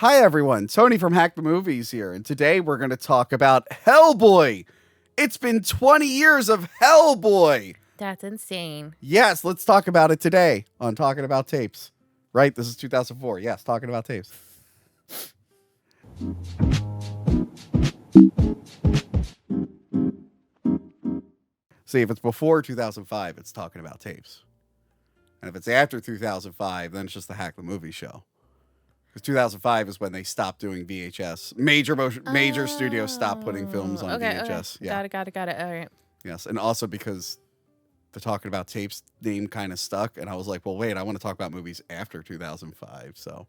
Hi everyone, Tony from Hack the Movies here, and today we're going to talk about Hellboy. It's been 20 years of Hellboy. That's insane. Yes, let's talk about it today on Talking About Tapes. Right, this is 2004. Yes, Talking About Tapes. See, if it's before 2005, it's Talking About Tapes. And if it's after 2005, then it's just the Hack the Movie show. Because 2005 is when they stopped doing VHS. Major studios stopped putting films on VHS. Okay. Yeah. Got it. All right. Yes, and also because the Talking About Tapes name kind of stuck, and I was like, well, wait, I want to talk about movies after 2005, So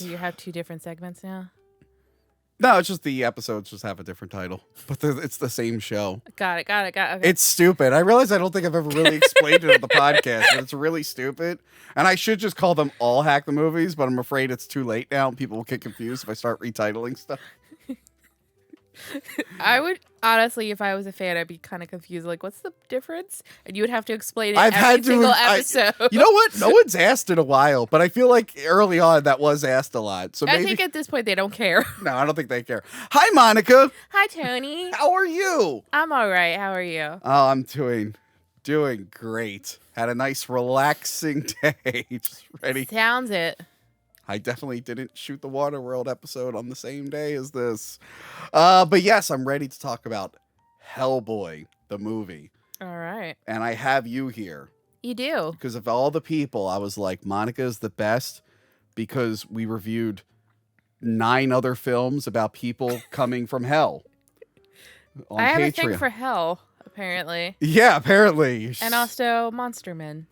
you have two different segments now? No, it's just the episodes just have a different title, but it's the same show. Got it. Okay. It's stupid. I realize I don't think I've ever really explained it on the podcast, but it's really stupid. And I should just call them all Hack the Movies, but I'm afraid it's too late now and people will get confused if I start retitling stuff. I would, honestly, if I was a fan, I'd be kind of confused. Like, what's the difference? And you would have to explain it every single episode. You know what? No one's asked in a while, but I feel like early on that was asked a lot. So I think at this point they don't care. No, I don't think they care. Hi, Monica. Hi, Tony. How are you? I'm all right. How are you? Oh, I'm doing great. Had a nice relaxing day. Just ready. Sounds it. I definitely didn't shoot the Waterworld episode on the same day as this. But yes, I'm ready to talk about Hellboy, the movie. All right. And I have you here. You do. Because of all the people, I was like, Monica is the best because we reviewed 9 other films about people coming from hell on I have Patreon. a thing for hell, apparently. Yeah, apparently. And also Monster Men.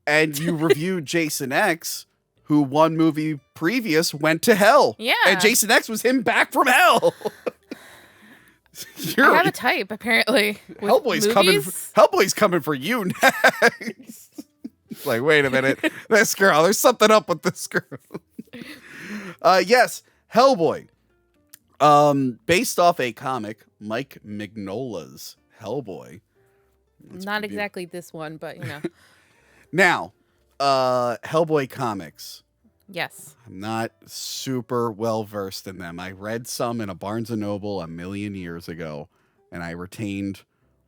And you reviewed Jason X, who one movie previous went to hell. Yeah. And Jason X was him back from hell. I have a type, apparently. Hellboy's coming for you next. It's like, wait a minute. This girl, there's something up with this girl. Yes, Hellboy. Based off a comic, Mike Mignola's Hellboy. Not exactly this one, but you know. Now, Hellboy comics. Yes. I'm not super well versed in them. I read some in a Barnes & Noble a million years ago, and I retained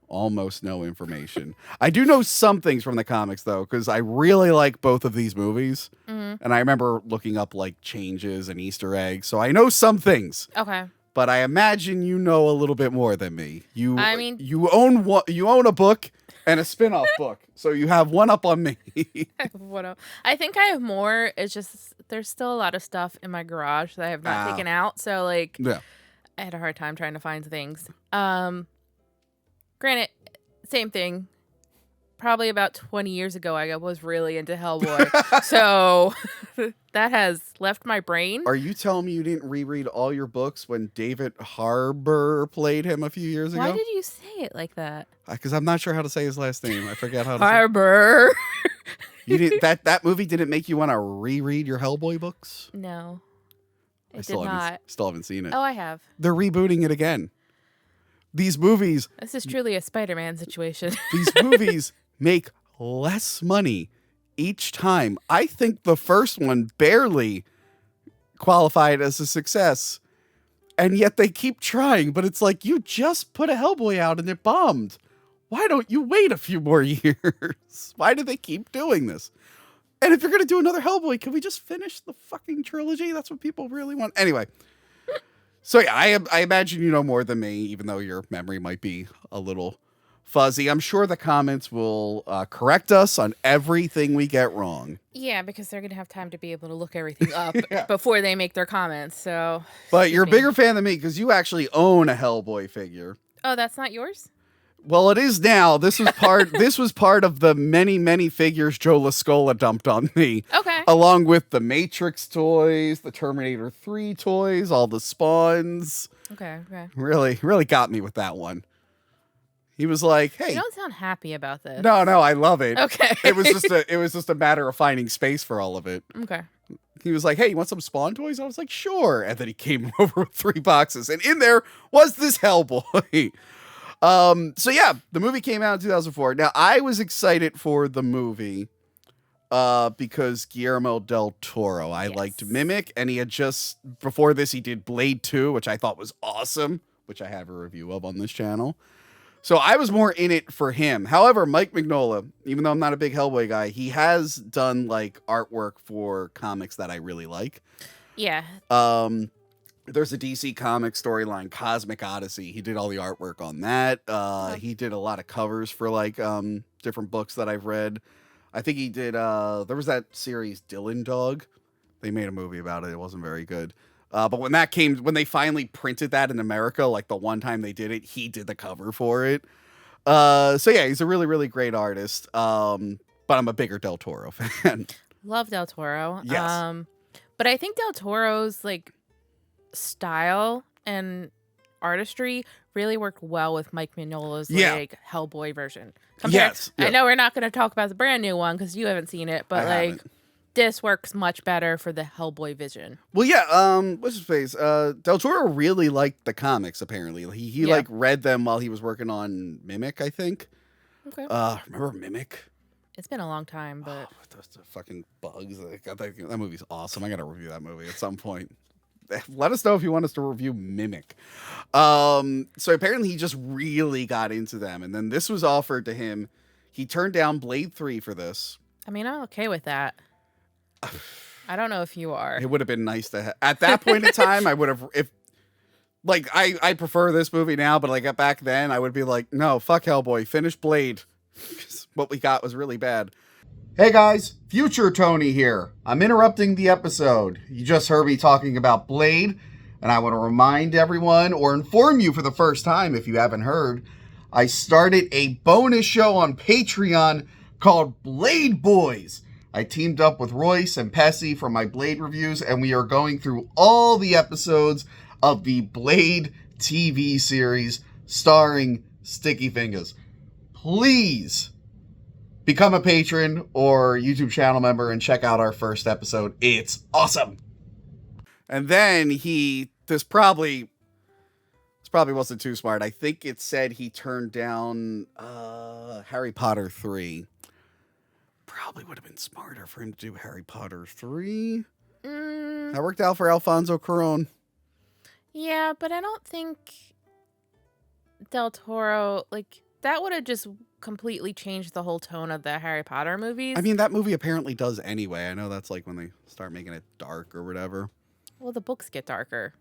almost no information. I do know some things from the comics, though, because I really like both of these movies. Mm-hmm. And I remember looking up, like, changes and Easter eggs, so I know some things. Okay. But I imagine you know a little bit more than me. You own a book and a spin-off book, so you have one up on me. I think I have more. It's just there's still a lot of stuff in my garage that I have not taken out, so like I had a hard time trying to find things. Granted, same thing. Probably about 20 years ago, I was really into Hellboy, so that has left my brain. Are you telling me you didn't reread all your books when David Harbour played him a few years ago? Why did you say it like that? Because I'm not sure how to say his last name. I forget how to Harbour. You didn't. That movie didn't make you want to reread your Hellboy books? No, it still did not. Still haven't seen it. Oh, I have. They're rebooting it again. These movies. This is truly a Spider-Man situation. These movies make less money each time. I think the first one barely qualified as a success, and yet they keep trying. But it's like, you just put a Hellboy out and it bombed. Why don't you wait a few more years? Why do they keep doing this? And if you're going to do another Hellboy, can we just finish the fucking trilogy? That's what people really want. Anyway. So yeah, I imagine you know more than me, even though your memory might be a little fuzzy. I'm sure the comments will correct us on everything we get wrong. Yeah, because they're going to have time to be able to look everything up before they make their comments. So, but you're a bigger fan than me because you actually own a Hellboy figure. Oh, that's not yours? Well, it is now. This was part. This was part of the many figures Joe Lascola dumped on me. Okay. Along with the Matrix toys, the Terminator 3 toys, all the Spawns. Okay. Really got me with that one. He was like, "Hey, you don't sound happy about this." No, I love it. Okay. It was just a matter of finding space for all of it. Okay. He was like, "Hey, you want some Spawn toys?" I was like, "Sure." And then he came over with 3 boxes, and in there was this Hellboy. So yeah, the movie came out in 2004. Now, I was excited for the movie because Guillermo del Toro. I Yes. liked Mimic, and he had just, before this, he did Blade 2, which I thought was awesome, which I have a review of on this channel. So I was more in it for him. However, Mike Mignola, even though I'm not a big Hellboy guy, he has done like artwork for comics that I really like. Yeah. There's a DC comic storyline, Cosmic Odyssey. He did all the artwork on that. He did a lot of covers for like different books that I've read. I think he did, there was that series Dylan Dog. They made a movie about it. It wasn't very good. But when they finally printed that in America, like the one time they did it, he did the cover for it. So yeah, he's a really, really great artist. But I'm a bigger Del Toro fan. Love Del Toro. Yes. But I think Del Toro's like style and artistry really worked well with Mike Mignola's like Hellboy version. Yes. I know we're not going to talk about the brand new one because you haven't seen it, but this works much better for the Hellboy vision. Well, yeah. What's his face? Del Toro really liked the comics. Apparently, he like read them while he was working on Mimic. I think. Okay. Remember Mimic? It's been a long time, but those fucking bugs. That movie's awesome. I gotta review that movie at some point. Let us know if you want us to review Mimic. So apparently he just really got into them, and then this was offered to him. He turned down Blade 3 for this. I mean, I'm okay with that. I don't know if you are. It would have been nice to at that point in time. I would have, if like, I prefer this movie now, but like back then I would be like, no, fuck Hellboy, finish Blade. What we got was really bad. Hey guys, Future Tony here. I'm interrupting the episode. You just heard me talking about Blade, and I want to remind everyone or inform you for the first time if you haven't heard, I started a bonus show on Patreon called Blade Boys. I teamed up with Royce and Pessy for my Blade reviews, and we are going through all the episodes of the Blade TV series starring Sticky Fingers. Please become a patron or YouTube channel member and check out our first episode. It's awesome. And then this probably wasn't too smart. I think it said he turned down Harry Potter 3. Probably would have been smarter for him to do Harry Potter 3. That worked out for Alfonso Cuarón. Yeah, but I don't think Del Toro, like, that would have just completely changed the whole tone of the Harry Potter movies. I mean, that movie apparently does anyway. I know that's like when they start making it dark or whatever. Well, the books get darker.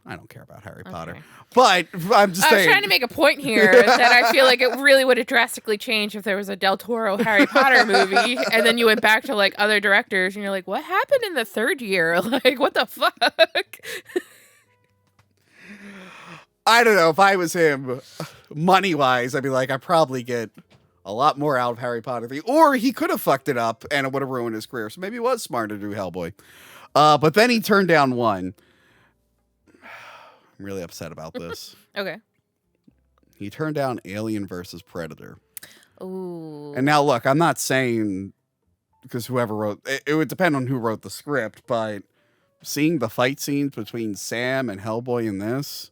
I don't care about Harry Potter. But I'm just saying. I was trying to make a point here that I feel like it really would have drastically changed if there was a Del Toro Harry Potter movie and then you went back to like other directors and you're like, what happened in the third year? Like, what the fuck? I don't know. If I was him, money-wise, I'd be like, I probably get a lot more out of Harry Potter 3. Or he could have fucked it up and it would have ruined his career. So maybe it was smarter to do Hellboy. But then he turned down one. I'm really upset about this. Okay. He turned down Alien versus Predator. Ooh. And now, look, I'm not saying because whoever wrote it would depend on who wrote the script, but seeing the fight scenes between Sam and Hellboy in this,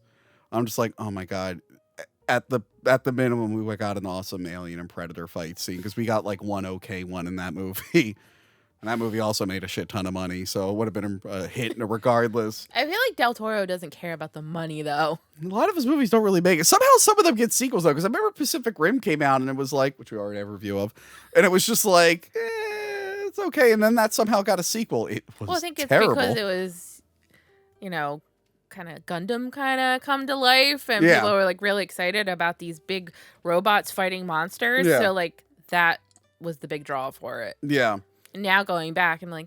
I'm just like, oh my god. At the minimum, we got an awesome Alien and Predator fight scene because we got like one okay one in that movie. And that movie also made a shit ton of money, so it would have been a hit regardless. I feel like Del Toro doesn't care about the money, though. A lot of his movies don't really make it. Somehow some of them get sequels, though, because I remember Pacific Rim came out, and it was like, which we already have a review of, and it was just like, it's okay, and then that somehow got a sequel. It was Well, I think terrible. It's because it was, kind of Gundam kind of come to life, and people were, like, really excited about these big robots fighting monsters, so, like, that was the big draw for it. Yeah. Now going back, I'm like,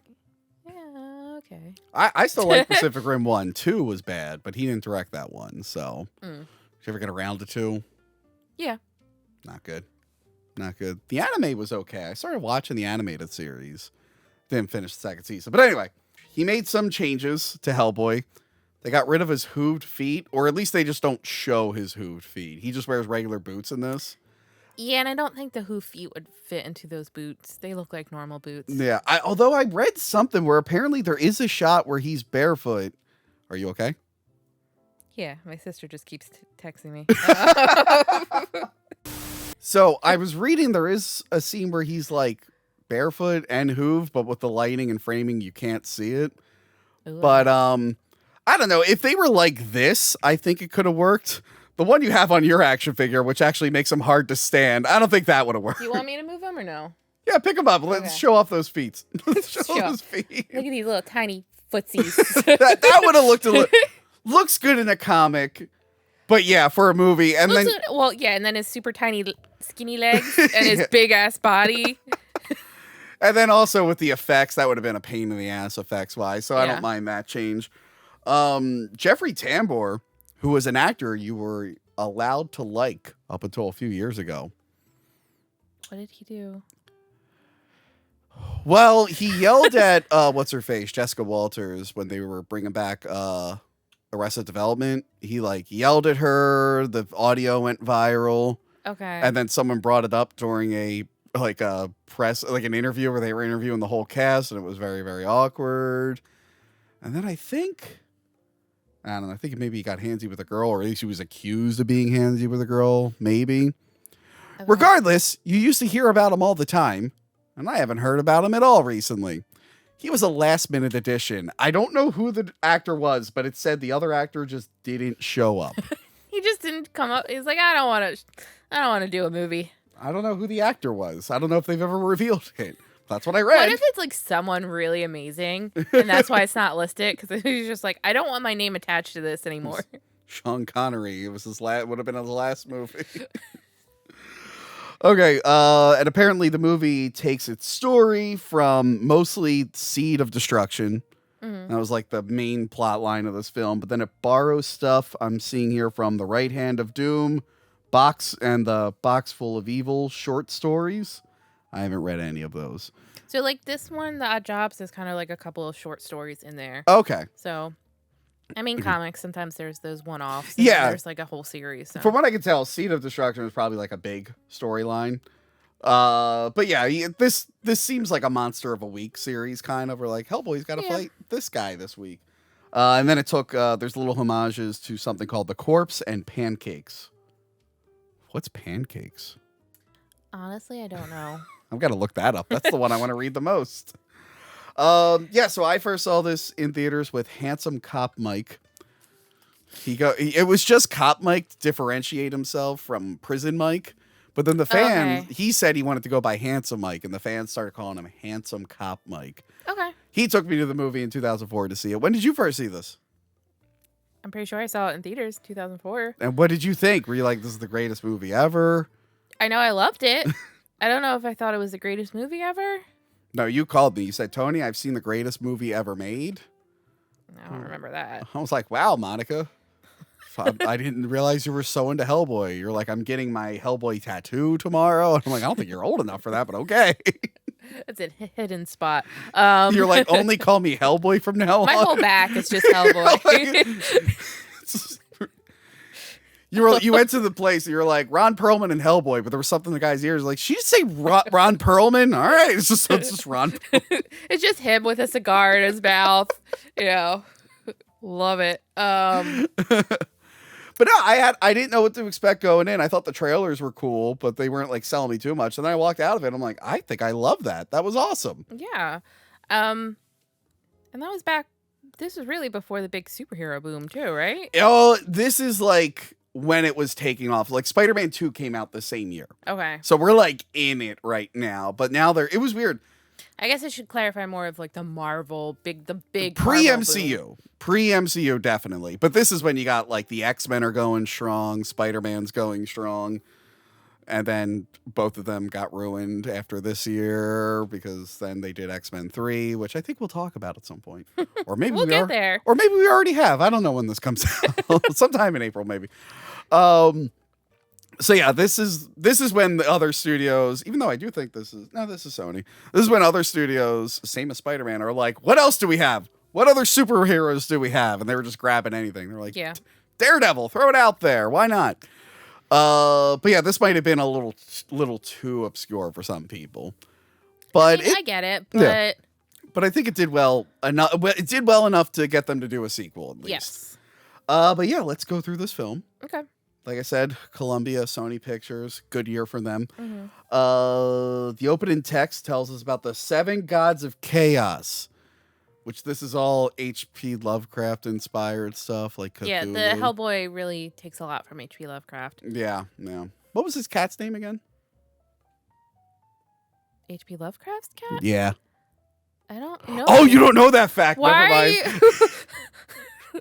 yeah, okay. I still like Pacific Rim 1. 2 was bad, but he didn't direct that one, so. Did you ever get around to 2? Yeah. Not good. Not good. The anime was okay. I started watching the animated series. Didn't finish the second season. But anyway, he made some changes to Hellboy. They got rid of his hooved feet, or at least they just don't show his hooved feet. He just wears regular boots in this. Yeah, and I don't think the hoof feet would fit into those boots. They look like normal boots. Yeah, although I read something where apparently there is a shot where he's barefoot. Are you okay? Yeah, my sister just keeps texting me. So I was reading there is a scene where he's like Barefoot and Hoov, but with the lighting and framing, you can't see it. Ooh. But I don't know. If they were like this, I think it could have worked. The one you have on your action figure, which actually makes them hard to stand, I don't think that would have worked. You want me to move them or no? Yeah, pick them up. Let's show off those feet. Let's show those feet. Look at these little tiny footsies. that would have looked looks good in a comic, but yeah, for a movie. And then and then his super tiny skinny legs and his big ass body. And then also with the effects, that would have been a pain in the ass effects wise. So I don't mind that change. Jeffrey Tambor, who was an actor you were allowed to like up until a few years ago. What did he do? Well, he yelled at what's her face, Jessica Walters, when they were bringing back Arrested Development. He like yelled at her. The audio went viral. Okay. And then someone brought it up during an interview where they were interviewing the whole cast, and it was very, very awkward. And then I think maybe he got handsy with a girl, or at least he was accused of being handsy with a girl, maybe. Okay. Regardless, you used to hear about him all the time. And I haven't heard about him at all recently. He was a last-minute addition. I don't know who the actor was, but it said the other actor just didn't show up. He just didn't come up. He's like, I don't want to do a movie. I don't know who the actor was. I don't know if they've ever revealed it. That's what I read. What if it's like someone really amazing, and that's why it's not listed? Because he's just like, I don't want my name attached to this anymore. Sean Connery. It was his would have been his last movie. Okay, and apparently the movie takes its story from mostly Seed of Destruction. Mm-hmm. That was like the main plot line of this film. But then it borrows stuff I'm seeing here from The Right Hand of Doom, the Box Full of Evil short stories. I haven't read any of those. So like this one, The Odd Jobs, is kind of like a couple of short stories in there. Okay. So... I mean, comics, sometimes there's those one-offs. Yeah. There's like a whole series. So. From what I can tell, Seed of Destruction was probably like a big storyline. But yeah, this seems like a Monster of a Week series kind of. We're like, Hellboy's got to fight this guy this week. And then it took, there's little homages to something called The Corpse and Pancakes. What's Pancakes? Honestly, I don't know. I've got to look that up. That's the one I want to read the most. So I first saw this in theaters with Handsome Cop Mike. It was just Cop Mike to differentiate himself from Prison Mike. But then the fan, he said he wanted to go by Handsome Mike, and the fans started calling him Handsome Cop Mike. Okay. He took me to the movie in 2004 to see it. When did you first see this? I'm pretty sure I saw it in theaters, 2004. And what did you think? Were you like, this is the greatest movie ever? I know I loved it. I don't know if I thought it was the greatest movie ever. No, you called me. You said, Tony, I've seen the greatest movie ever made. I don't remember that. I was like, wow, Monica. I didn't realize you were so into Hellboy. You're like, I'm getting my Hellboy tattoo tomorrow. And I'm like, I don't think you're old enough for that, but okay. It's a hidden spot. You're like, only call me Hellboy from now on. My whole back is just Hellboy. You went to the place and you were like, Ron Perlman and Hellboy, but there was something in the guy's ears like, she just say Ron Perlman? All right, it's just Ron Perlman. It's just him with a cigar in his mouth. Love it. But no, I didn't know what to expect going in. I thought the trailers were cool, but they weren't like selling me too much. And then I walked out of it. I'm like, I think I love that. That was awesome. Yeah. And that was back. This was really before the big superhero boom too, right? Oh, this is like when it was taking off. Like Spider-Man 2 came out the same year. Okay. So we're like in it right now. But now it was weird. I guess I should clarify more of like the big pre-MCU. Pre-MCU, definitely. But this is when you got like the X-Men are going strong, Spider-Man's going strong. And then both of them got ruined after this year because then they did X-Men 3, which I think we'll talk about at some point. Or maybe we'll get there. Or maybe we already have. I don't know when this comes out. Sometime in April, maybe. So yeah, this is when the other studios, even though I do think this is Sony. This is when other studios, same as Spider-Man, are like, what else do we have? What other superheroes do we have? And they were just grabbing anything. They're like, yeah. Daredevil, throw it out there. Why not? But yeah, this might have been a little too obscure for some people. But I get it, but yeah. But I think it did well enough. It did well enough to get them to do a sequel at least. Yes. But yeah, let's go through this film. Okay. like I said, Columbia, Sony Pictures, good year for them. Mm-hmm. The opening text tells us about the 7 gods of chaos, which this is all H.P. Lovecraft inspired stuff, like Cthulhu. Yeah, the Hellboy really takes a lot from H.P. Lovecraft. Yeah. What was his cat's name again? H.P. Lovecraft's cat? Yeah. I don't know. Oh, you don't know that fact. Why? Never mind.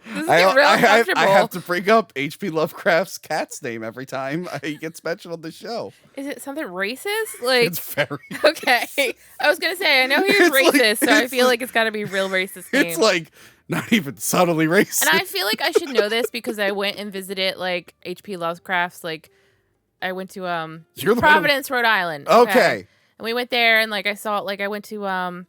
This is real uncomfortable. I have to bring up H.P. Lovecraft's cat's name every time he gets mentioned on the show. Is it something racist? Like, it's very okay. I was gonna say I know he's racist, so I feel like it's got to be a real racist name. It's like not even subtly racist. And I feel like I should know this because I went and visited like H.P. Lovecraft's. Like, I went to Providence, Rhode Island. Okay. And we went there, and like I saw, like I went to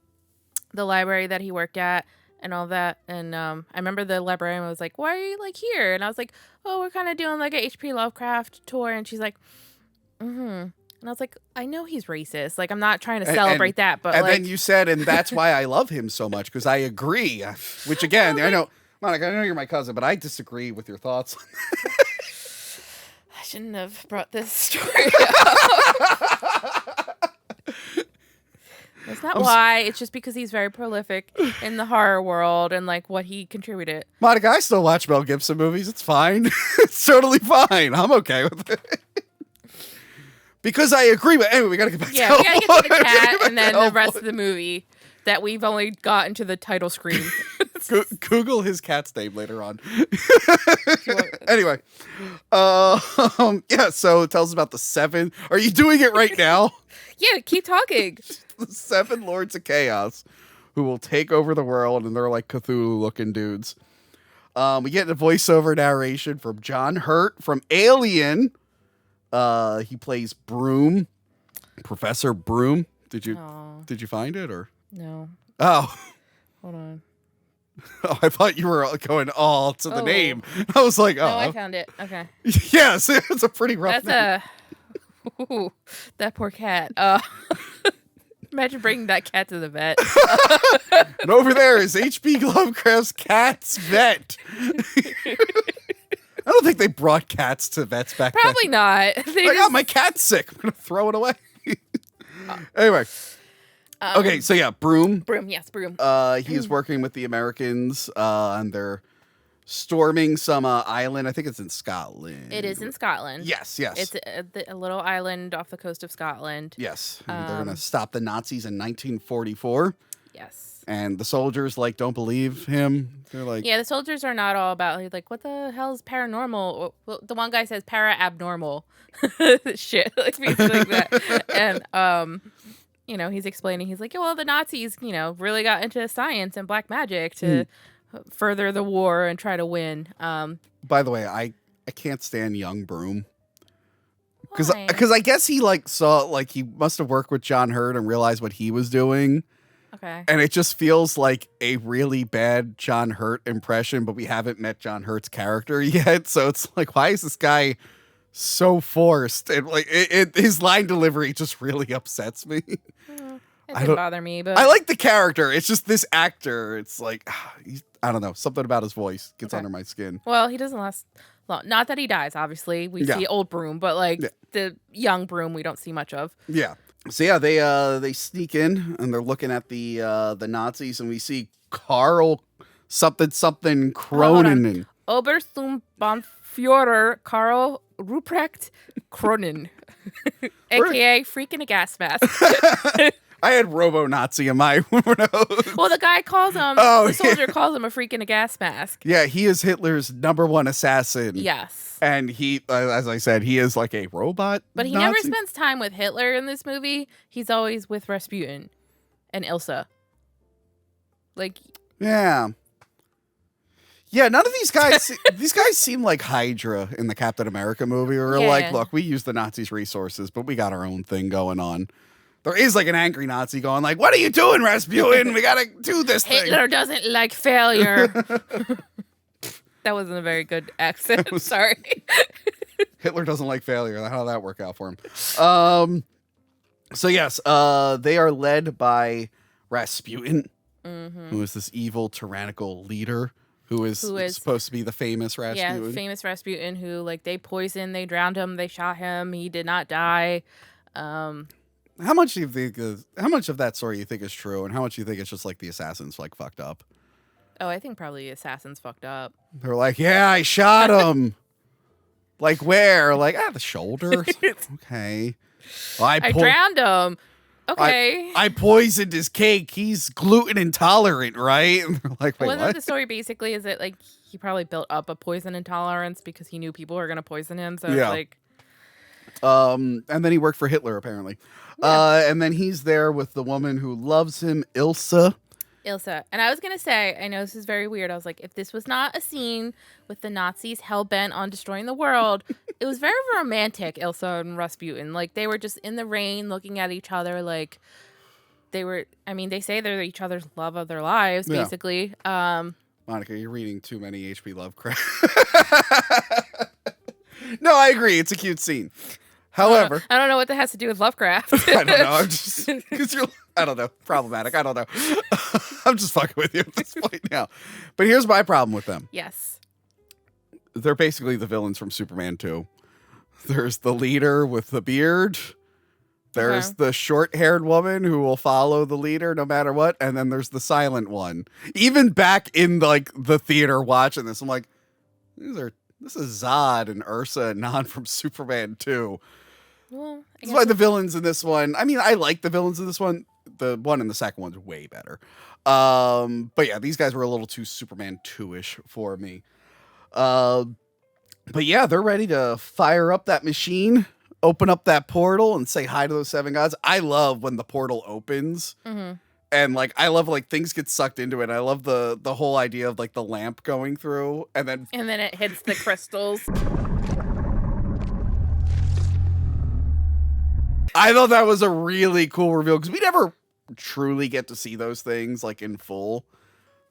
the library that he worked at. And all that, and I remember the librarian was like, "Why are you like here?" And I was like, "Oh, we're kind of doing like a H.P. Lovecraft tour." And she's like, And I was like, "I know he's racist. Like, I'm not trying to celebrate that, but." And then you said, "And that's why I love him so much," because I agree. Which again, I know, Monica, I know you're my cousin, but I disagree with your thoughts. I shouldn't have brought this story up. That's not why. It's just because he's very prolific in the horror world and like what he contributed. Monica, I still watch Mel Gibson movies. It's fine. It's totally fine. I'm okay with it. Because I agree. But anyway, we gotta get back to Hellboy. We gotta get to the cat and then the rest of the movie that we've only gotten to the title screen. Google his cat's name later on. Anyway, yeah. So it tells us about the 7. Are you doing it right now? Yeah, keep talking. The 7 Lords of Chaos who will take over the world, and they're like Cthulhu-looking dudes. We get a voiceover narration from John Hurt from Alien. He plays Broom, Professor Broom. Did you find it or no? Oh, hold on. Oh, I thought you were going all to the name. I was like, oh, no, I found it. Okay. Yes, it's a pretty rough name. Ooh, that poor cat. Imagine bringing that cat to the vet. And over there is H.P. Lovecraft's cat's vet. I don't think they brought cats to vets back then. Probably not. Oh, my cat's sick. I'm going to throw it away. Anyway. Okay, so yeah, Broom. Broom, yes, Broom. He is working with the Americans, and they're storming some island. I think it's in Scotland. It is in Scotland. Yes. It's a little island off the coast of Scotland. Yes. And they're going to stop the Nazis in 1944. Yes. And the soldiers, don't believe him. They're like... Yeah, the soldiers are not all about, like, what the hell is paranormal? Well, the one guy says para-abnormal. Shit. Like, basically like that. And, he's explaining. He's like, well, the Nazis, really got into science and black magic to... further the war and try to win. By the way, I can't stand young Broom because I guess he saw he must have worked with John Hurt and realized what he was doing. Okay, and it just feels like a really bad John Hurt impression, but we haven't met John Hurt's character yet, so it's like, why is this guy so forced? And his line delivery just really upsets me. It didn't bother me, but I like the character. It's just this actor. It's like, I don't know. Something about his voice gets under my skin. Well, he doesn't last long. Not that he dies, obviously. We see old Broom, but the young Broom we don't see much of. Yeah. So yeah, they sneak in and they're looking at the Nazis, and we see Karl something Kronen. Obersturmbannführer Karl Ruprecht Kronen, aka freak in a gas mask. I had Robo-Nazi in my notes. Well, the guy calls him, the soldier calls him a freak in a gas mask. Yeah, he is Hitler's #1 assassin. Yes. And he, as I said, he is like a robot But he Nazi. never spends time with Hitler in this movie. He's always with Rasputin and Elsa. Yeah. Yeah, none of these guys, these guys seem like Hydra in the Captain America movie. Where we're like, look, we use the Nazis' resources, but we got our own thing going on. There is an angry Nazi going what are you doing, Rasputin? We gotta do this thing. Hitler doesn't like failure. That wasn't a very good accent. Sorry. Hitler doesn't like failure. How did that work out for him? So yes, they are led by Rasputin, who is this evil, tyrannical leader Who is supposed to be the famous Rasputin. Yeah, famous Rasputin who, like, they poisoned, they drowned him, they shot him, he did not die. How much do you think how much of that story you think is true, and how much do you think it's just like the assassins like fucked up? Oh, I think probably the assassins fucked up. They're like, yeah, I shot him. Like where? Like the shoulder. Okay. Well, I drowned him. Okay. I poisoned his cake. He's gluten intolerant, right? And they're like, wait, Wasn't what? the story basically is that, like, he probably built up a poison intolerance because he knew people were going to poison him. So it's like. And then he worked for Hitler, apparently. Yeah. And then he's there with the woman who loves him, Elsa. And I was going to say, I know this is very weird. I was like, if this was not a scene with the Nazis hell-bent on destroying the world, it was very romantic, Elsa and Rasputin. Like, they were just in the rain looking at each other like they were, I mean, they say they're each other's love of their lives, basically. Monica, you're reading too many H.P. Lovecraft. No, I agree. It's a cute scene. However, I don't know what that has to do with Lovecraft. I don't know. I'm just because you're. I don't know. Problematic. I don't know. I'm just fucking with you at this point now. But here's my problem with them. Yes. They're basically the villains from Superman 2. There's the leader with the beard. There's the short-haired woman who will follow the leader no matter what, and then there's the silent one. Even back in like the theater watching this, I'm like, this is Zod and Ursa and Nan from Superman 2. Well, that's why the villains in this one. I mean, I like the villains in this one. The one in the second one's way better. But yeah, these guys were a little too Superman 2-ish for me. But yeah, they're ready to fire up that machine, open up that portal, and say hi to those 7 gods. I love when the portal opens. Mm-hmm. And like, I love like things get sucked into it. I love the whole idea of like the lamp going through and then it hits the crystals. I thought that was a really cool reveal because we never truly get to see those things like in full.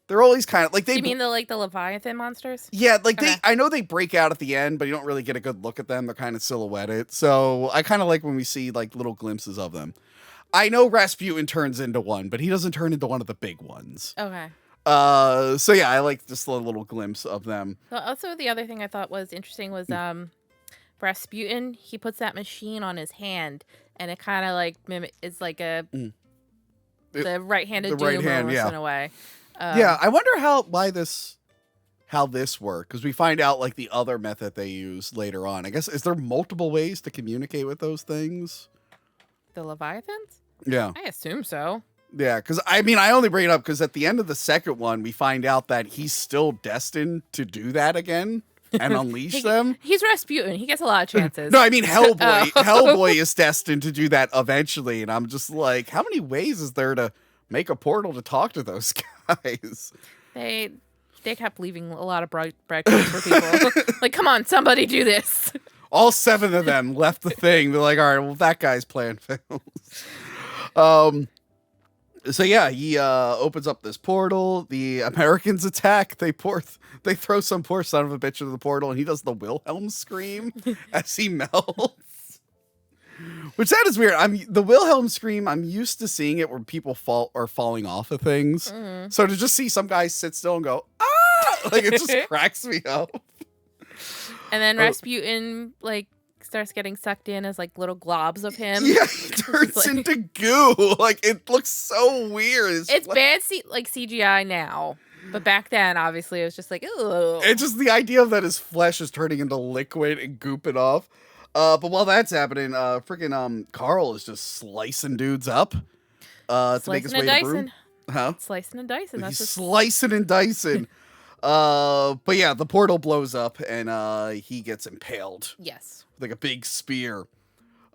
They're always kind of like You mean the Leviathan monsters? Yeah, like I know they break out at the end, but you don't really get a good look at them. They're kind of silhouetted. So I kind of like when we see like little glimpses of them. I know Rasputin turns into one, but he doesn't turn into one of the big ones. Okay. So yeah, I like just a little glimpse of them. Well, also the other thing I thought was interesting was Rasputin, he puts that machine on his hand and it kind of like it's like the right-handed Doom almost in a way. Yeah, I wonder how this worked, because we find out like the other method they use later on. I guess, is there multiple ways to communicate with those things? The Leviathans? Yeah. I assume so. Yeah, because I mean, I only bring it up because at the end of the second one, we find out that he's still destined to do that again and unleash them. He's Rasputin. He gets a lot of chances. No, I mean Hellboy. Hellboy is destined to do that eventually, and I'm just like, how many ways is there to make a portal to talk to those guys? They kept leaving a lot of breadcrumbs for people. Like, come on, somebody do this. All 7 of them left the thing. They're like, all right, well, that guy's playing films. So yeah, he opens up this portal. The Americans attack. They throw some poor son of a bitch into the portal, and he does the Willhelm Scream as he melts. Which that is weird. The Willhelm Scream, I'm used to seeing it where people are falling off of things. Mm-hmm. So to just see some guy sit still and go, ah, like it just cracks me up. And then Rasputin like starts getting sucked in as like little globs of him. Yeah, he turns into goo. Like it looks so weird. It's bad CGI now. But back then, obviously, it was just like, ooh. It's just the idea of that his flesh is turning into liquid and gooping off. But while that's happening, freaking Carl is just slicing dudes up to make his way to Broom. Huh? Slicing and dicing. He's slicing and dicing. But yeah, the portal blows up and he gets impaled. Yes. With like a big spear.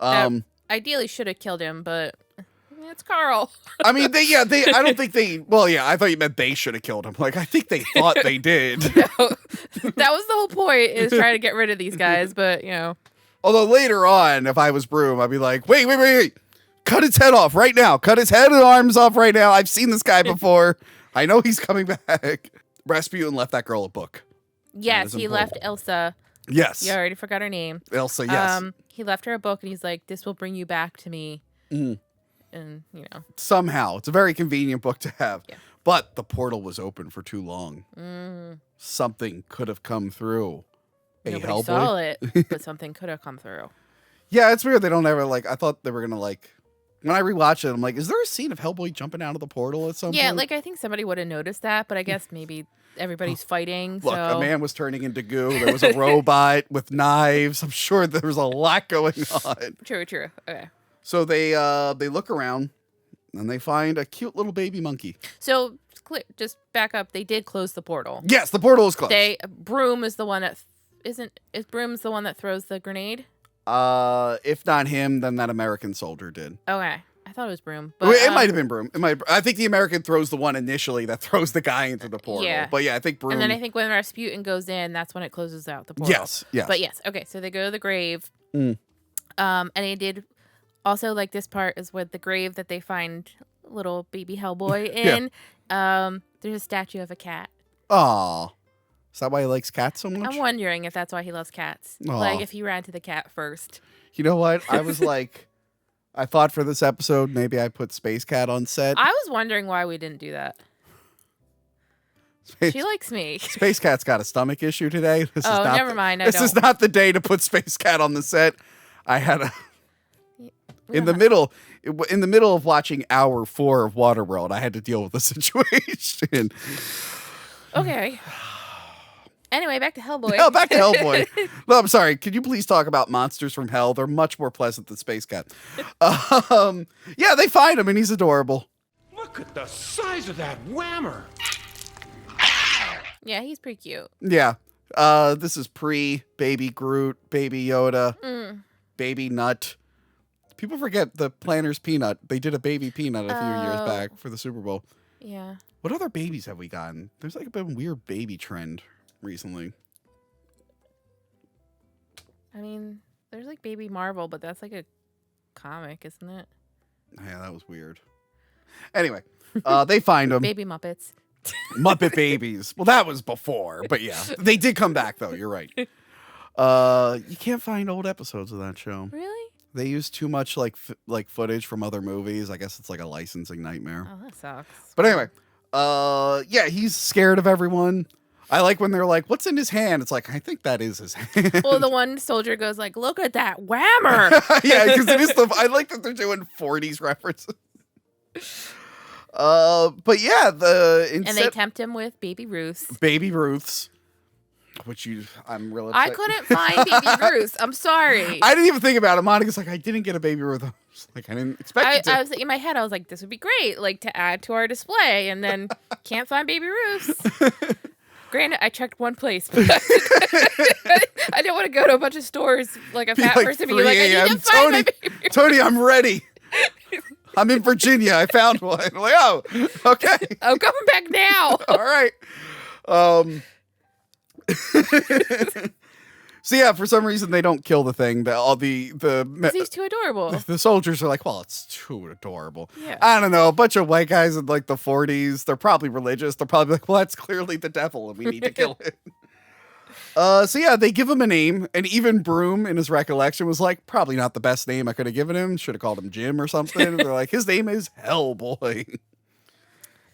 Ideally should have killed him, but it's Carl. I mean, I don't think I thought you meant they should have killed him. Like, I think they thought they did. No, that was the whole point, is trying to get rid of these guys, but, you know. Although later on, if I was Broom, I'd be like, wait. Cut his head off right now. Cut his head and arms off right now. I've seen this guy before. I know he's coming back. Rasputin left that girl a book. Yes, he left Elsa. Yes. You already forgot her name. Elsa, yes. He left her a book, and he's like, this will bring you back to me. Mm. And, you know. Somehow. It's a very convenient book to have. Yeah. But the portal was open for too long. Something could have come through. Nobody Hellboy saw it, but something could have come through. Yeah, it's weird. They don't ever I thought they were gonna when I rewatch it, I'm like, is there a scene of Hellboy jumping out of the portal at some point? Yeah, I think somebody would have noticed that, but I guess maybe everybody's fighting. Look, a man was turning into goo. There was a robot with knives. I'm sure there was a lot going on. True. Okay. So they look around and they find a cute little baby monkey. So just back up. They did close the portal. Yes, the portal is closed. Broom is the one that is Broom's the one that throws the grenade? If not him, then that American soldier did. Okay. I thought it was Broom. But, it might have been Broom. I think the American throws the one initially that throws the guy into the portal. Yeah. But yeah, I think Broom. And then I think when Rasputin goes in, that's when it closes out the portal. Yes. But yes. Okay. So they go to the grave. And they did also this part is with the grave that they find little baby Hellboy in. There's a statue of a cat. Aw. Is that why he likes cats so much? I'm wondering if that's why he loves cats. Aww. If he ran to the cat first. You know what? I was I thought for this episode, maybe I put Space Cat on set. I was wondering why we didn't do that. She likes me. Space Cat's got a stomach issue today. Never mind. This is not the day to put Space Cat on the set. I had in the middle of watching hour 4 of Waterworld, I had to deal with the situation. Okay. Anyway, back to Hellboy. No, back to Hellboy. No, I'm sorry. Could you please talk about monsters from hell? They're much more pleasant than Space Cat. Yeah, they find him, and he's adorable. Look at the size of that whammer. Yeah, he's pretty cute. Yeah. This is pre-Baby Groot, Baby Yoda, Baby Nut. People forget the Planters Peanut. They did a Baby Peanut a few years back for the Super Bowl. Yeah. What other babies have we gotten? There's a bit of a weird baby trend recently. I mean, there's Baby Marvel, but that's a comic, isn't it? Yeah, that was weird. Anyway, they find him. Baby Muppets. Muppet babies. Well, that was before, but yeah. They did come back, though. You're right. You can't find old episodes of that show. Really? They use too much footage from other movies. I guess it's a licensing nightmare. Oh, that sucks. But anyway, yeah, he's scared of everyone. I like when they're like, what's in his hand? It's I think that is his hand. Well, the one soldier goes look at that whammer. Yeah, because it is I like that they're doing 40s references. But yeah, and they tempt him with Baby Ruth's. Baby Ruth's. Which I'm really upset. I couldn't find Baby Ruth. I'm sorry. I didn't even think about it. Monica's I didn't get a Baby Ruth. I was I didn't expect it to. I was in my head. I was this would be great, to add to our display, and then can't find Baby Ruth. Granted, I checked one place, but I didn't want to go to a bunch of stores a fat person and be I need to find my Baby Ruth. Tony, I'm ready. I'm in Virginia. I found one. I'm oh, okay. I'm coming back now. All right. So yeah, for some reason they don't kill the thing. He's too adorable. The soldiers are well, it's too adorable. Yeah. I don't know, a bunch of white guys in the 40s. They're probably religious. They're probably well, that's clearly the devil, and we need to kill it. So yeah, they give him a name, and even Broom, in his recollection, was probably not the best name I could have given him. Should have called him Jim or something. They're his name is Hellboy.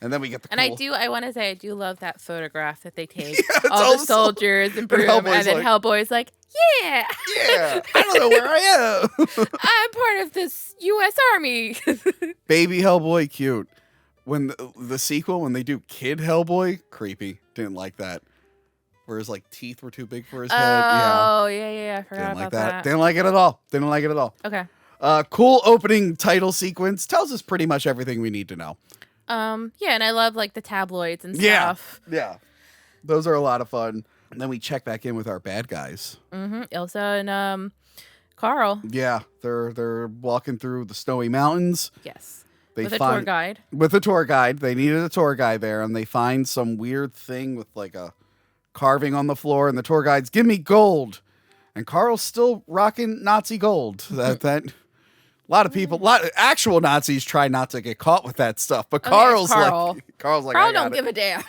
And then we get the And cool... I want to say, I do love that photograph that they take. all the soldiers and Broom, and then Hellboy's yeah. Yeah, I don't know where I am. I'm part of this U.S. Army. Baby Hellboy, cute. When the sequel, when they do Kid Hellboy, creepy. Didn't like that. Where his teeth were too big for his head. Oh, yeah. I forgot about that. Didn't like it at all. Didn't like it at all. Okay. Cool opening title sequence. Tells us pretty much everything we need to know. Yeah, and I love the tabloids and stuff. Yeah. Those are a lot of fun. And then we check back in with our bad guys. Mm-hmm. Elsa and Carl. Yeah, they're walking through the snowy mountains. Yes. With a tour guide. With a tour guide. They needed a tour guide there, and they find some weird thing with a carving on the floor, and the tour guide's, give me gold. And Carl's still rocking Nazi gold. That a lot of people, actual Nazis try not to get caught with that stuff, but Carl don't give a damn.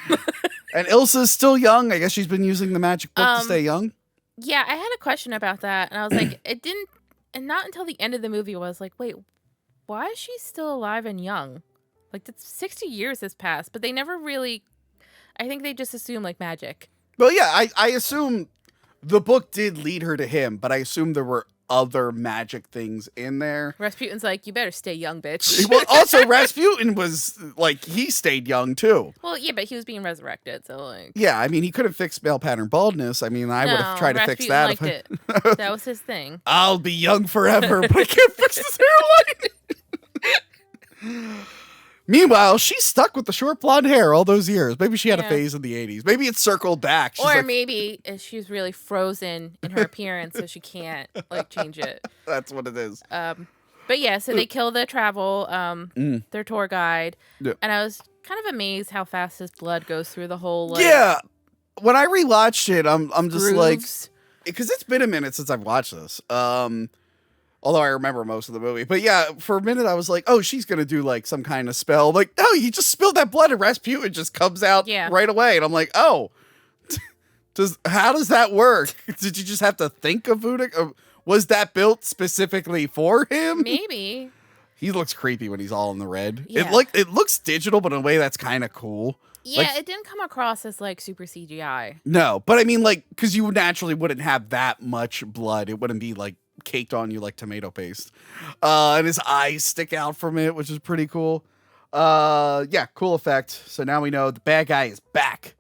And Elsa's still young. I guess she's been using the magic book to stay young. Yeah, I had a question about that, and I was it didn't, and not until the end of the movie was wait, why is she still alive and young? Like, 60 years has passed, but they never really... I think they just assume, like, magic. Well, yeah, I assume the book did lead her to him, but I assume there were other magic things in there. Rasputin's like, you better stay young, bitch. Well, also, Rasputin was, like, he stayed young, too. Well, yeah, but he was being resurrected, so, like... Yeah, I mean, he couldn't fix male pattern baldness. I mean, I would have tried to fix that. Liked it. That was his thing. I'll be young forever, but I can't fix this hairline. Meanwhile, she's stuck with the short blonde hair all those years. Maybe she had a phase in the 80s. Maybe it's circled back. She's or like, maybe she's really frozen in her appearance, so she can't like change it. That's what it is. But yeah, so they kill the travel, their tour guide, and I was kind of amazed how fast his blood goes through the whole. Like, yeah, when I rewatched it, I'm just grooves. like, because it's been a minute since I've watched this. Although I remember most of the movie. But yeah, for a minute I was like, oh, she's going to do like some kind of spell. Like, no, he just spilled that blood and Rasputin just comes out right away. And I'm like, oh, how does that work? Did you just have to think of voodoo? Was that built specifically for him? Maybe. He looks creepy when he's all in the red. Yeah. It looks digital, but in a way that's kind of cool. Yeah, like, it didn't come across as like super CGI. No, but I mean like, because you naturally wouldn't have that much blood. It wouldn't be like caked on you like tomato paste. And his eyes stick out from it, which is pretty cool. Yeah, cool effect. So now we know the bad guy is back.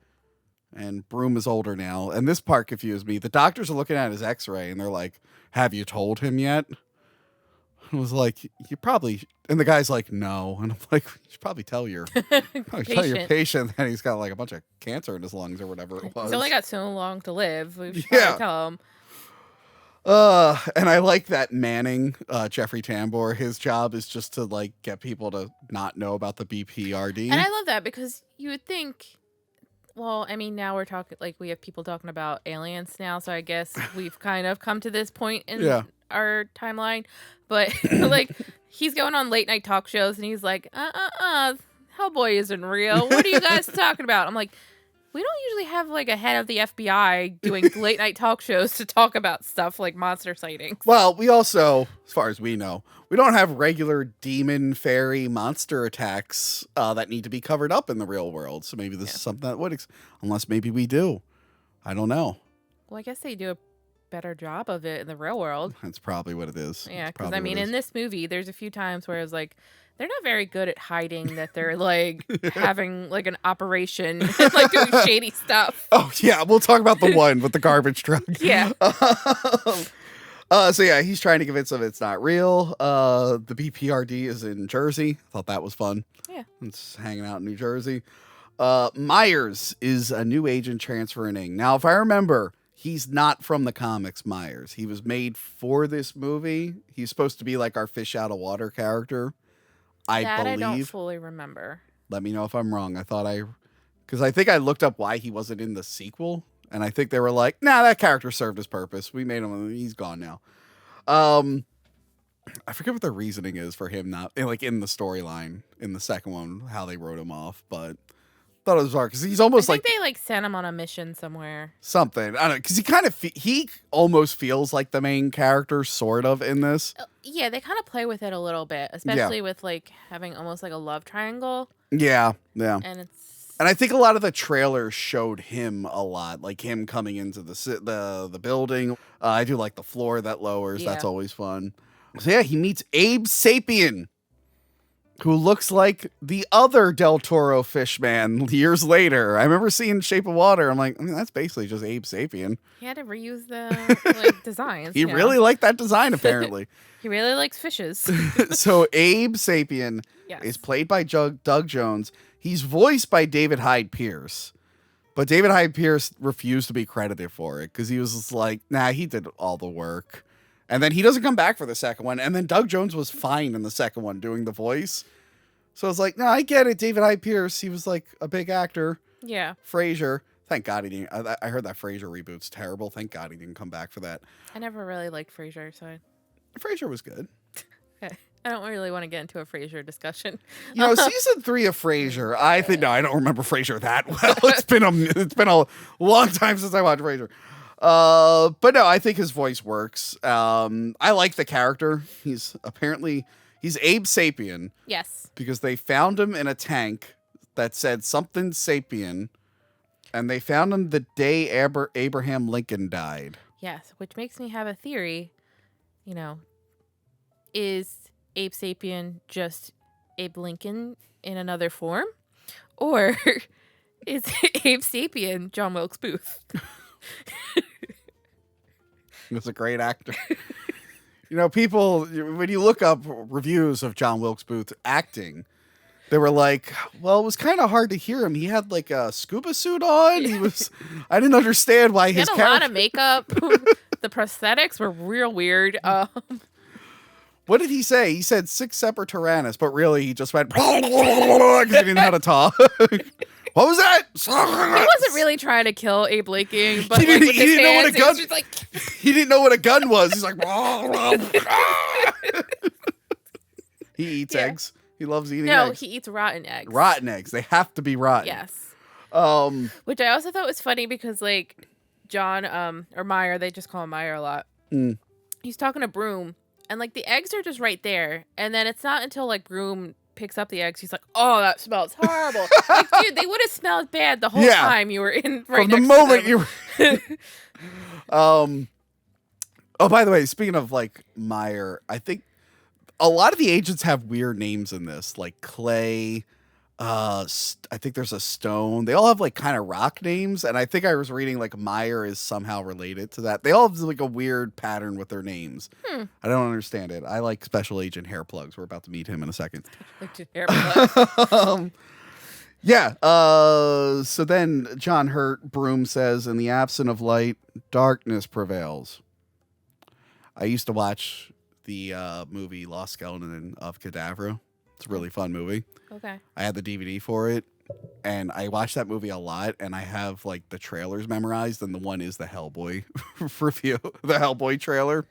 And Broom is older now. And this part confused me. The doctors are looking at his x-ray and they're like, have you told him yet? I was like, you probably... And the guy's like, no. And I'm like, you should probably tell your patient that he's got like a bunch of cancer in his lungs or whatever it was. He's only got so long to live. We should probably tell him. And I like that Manning, Jeffrey Tambor, his job is just to like get people to not know about the BPRD. And I love that because you would think, well, I mean, now we're talking, like we have people talking about aliens now. So I guess we've kind of come to this point in our timeline. But like he's going on late night talk shows and he's like, Hellboy isn't real. What are you guys talking about? I'm like, we don't usually have like a head of the FBI doing late night talk shows to talk about stuff like monster sightings. Well, we also, as far as we know, we don't have regular demon, fairy, monster attacks that need to be covered up in the real world. So maybe this is something that would, unless maybe we do. I don't know. Well, I guess they do a better job of it in the real world. That's probably what it is. Yeah, because I mean, in this movie, there's a few times where it's like, they're not very good at hiding that they're like having like an operation, like doing shady stuff. Oh yeah, we'll talk about the one with the garbage truck. Yeah. So yeah, he's trying to convince them it's not real. The BPRD is in Jersey. Thought that was fun. Yeah. It's hanging out in New Jersey. Myers is a new agent transferring. Now, if I remember, he's not from the comics, Myers. He was made for this movie. He's supposed to be like our fish out of water character. I don't fully remember. Let me know if I'm wrong. Because I think I looked up why he wasn't in the sequel, and I think they were like, nah, that character served his purpose. We made him, he's gone now. I forget what the reasoning is for him not, like in the storyline, in the second one, how they wrote him off, but thought it was hard because he's almost I think they like sent him on a mission somewhere. Something. I don't know, because he kind of, he almost feels like the main character, sort of, in this. Yeah, they kind of play with it a little bit, especially with like having almost like a love triangle. Yeah, yeah. And I think a lot of the trailers showed him a lot, like him coming into the building. I do like the floor that lowers. Yeah. That's always fun. So yeah, he meets Abe Sapien, who looks like the other Del Toro fish man years later. I remember seeing Shape of Water. I'm like, that's basically just Abe Sapien. He had to reuse the like designs. He really liked that design, apparently. He really likes fishes. So Abe Sapien is played by Doug Jones. He's voiced by David Hyde Pierce. But David Hyde Pierce refused to be credited for it because he was just like, nah, he did all the work. And then he doesn't come back for the second one. And then Doug Jones was fine in the second one doing the voice. So I was like, no, I get it. David Hyde Pierce, he was like a big actor. Yeah. Frasier. Thank God he didn't. I heard that Frasier reboot's terrible. Thank God he didn't come back for that. I never really liked Frasier, so Frasier was good. Okay. I don't really want to get into a Frasier discussion. You know, season 3 of Frasier, I don't remember Frasier that well. It's been a long time since I watched Frasier. But no, I think his voice works. I like the character. He's apparently He's Abe Sapien. Yes. Because they found him in a tank that said something Sapien, and they found him the day Abraham Lincoln died. Yes, which makes me have a theory. You know, is Abe Sapien just Abe Lincoln in another form? Or is Abe Sapien John Wilkes Booth? He's a great actor. You know, people, when you look up reviews of John Wilkes Booth acting, they were like, well, it was kind of hard to hear him. He had like a scuba suit on. I didn't understand why he his had a lot of makeup. The prosthetics were real weird. What did he say? He said 6 separate Tyrannus, but really he just went because he didn't know how to talk. What was that? He wasn't really trying to kill Abe Lincoln, but he didn't know what a gun. He didn't know what a gun was. He's like, he eats eggs. He loves eating eggs. No, he eats rotten eggs. Rotten eggs. They have to be rotten. Yes. Which I also thought was funny because like John or Meyer, they just call him Meyer a lot. He's talking to Broom, and like the eggs are just right there, and then it's not until like Broom picks up the eggs, he's like, "Oh, that smells horrible." Like, dude, they would have smelled bad the whole time you were in right from the next moment to them. you were. Oh, by the way, speaking of like Meyer, I think a lot of the agents have weird names in this, like Clay. I think there's a Stone. They all have like kind of rock names, and I think I was reading like Meyer is somehow related to that. They all have like a weird pattern with their names. I don't understand it. I like Special Agent Hair Plugs. We're about to meet him in a second. Yeah. So then John Hurt Broom says, "In the absence of light, darkness prevails." I used to watch the movie Lost Skeleton of Cadavra. It's a really fun movie. Okay. I had the DVD for it, and I watched that movie a lot, and I have like the trailers memorized, and the one is the Hellboy review, the Hellboy trailer.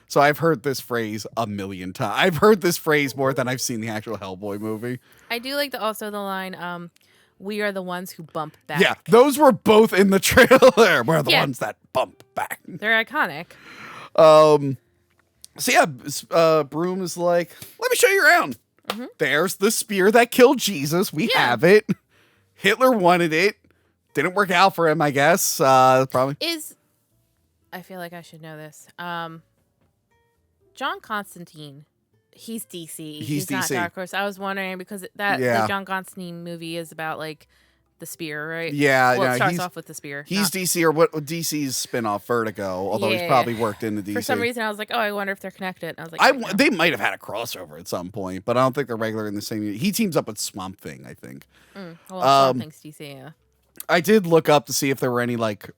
So I've heard this phrase a million times. I've heard this phrase more than I've seen the actual Hellboy movie. I do like also the line, "We are the ones who bump back." Yeah, those were both in the trailer. We're the ones that bump back. They're iconic. So yeah, Broom is like, "Let me show you around. There's the spear that killed Jesus. We have it. Hitler wanted it. Didn't work out for him, I guess. Probably. I feel like I should know this. John Constantine. He's DC. He's not DC. Dark Horse. I was wondering because the John Constantine movie is about like the spear, right? Yeah. Well, it starts off with the spear. He's DC, or what DC's spinoff Vertigo, although he's probably worked into DC. For some reason, I was like, oh, I wonder if they're connected. And I was like, they might have had a crossover at some point, but I don't think they're regular in the same. He teams up with Swamp Thing, I think. Well, Swamp Thing's DC, yeah. I did look up to see if there were any like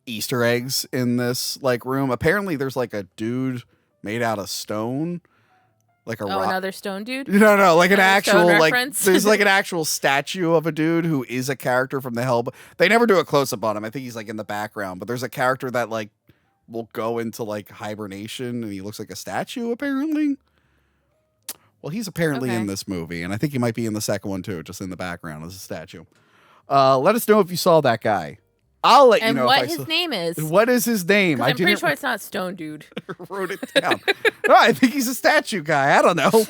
Easter eggs in this like room. Apparently, there's like a dude made out of stone. Like another stone dude? No, like an actual like reference? there's like an actual statue of a dude who is a character from the Hellboy. They never do a close up on him. I think he's like in the background, but there's a character that like will go into like hibernation and he looks like a statue apparently. Well, he's apparently in this movie, and I think he might be in the second one too, just in the background as a statue. Let us know if you saw that guy. I'll let you know what his name is. What is his name? I'm pretty sure it's not Stone Dude. Wrote it down. No, I think he's a statue guy. I don't know.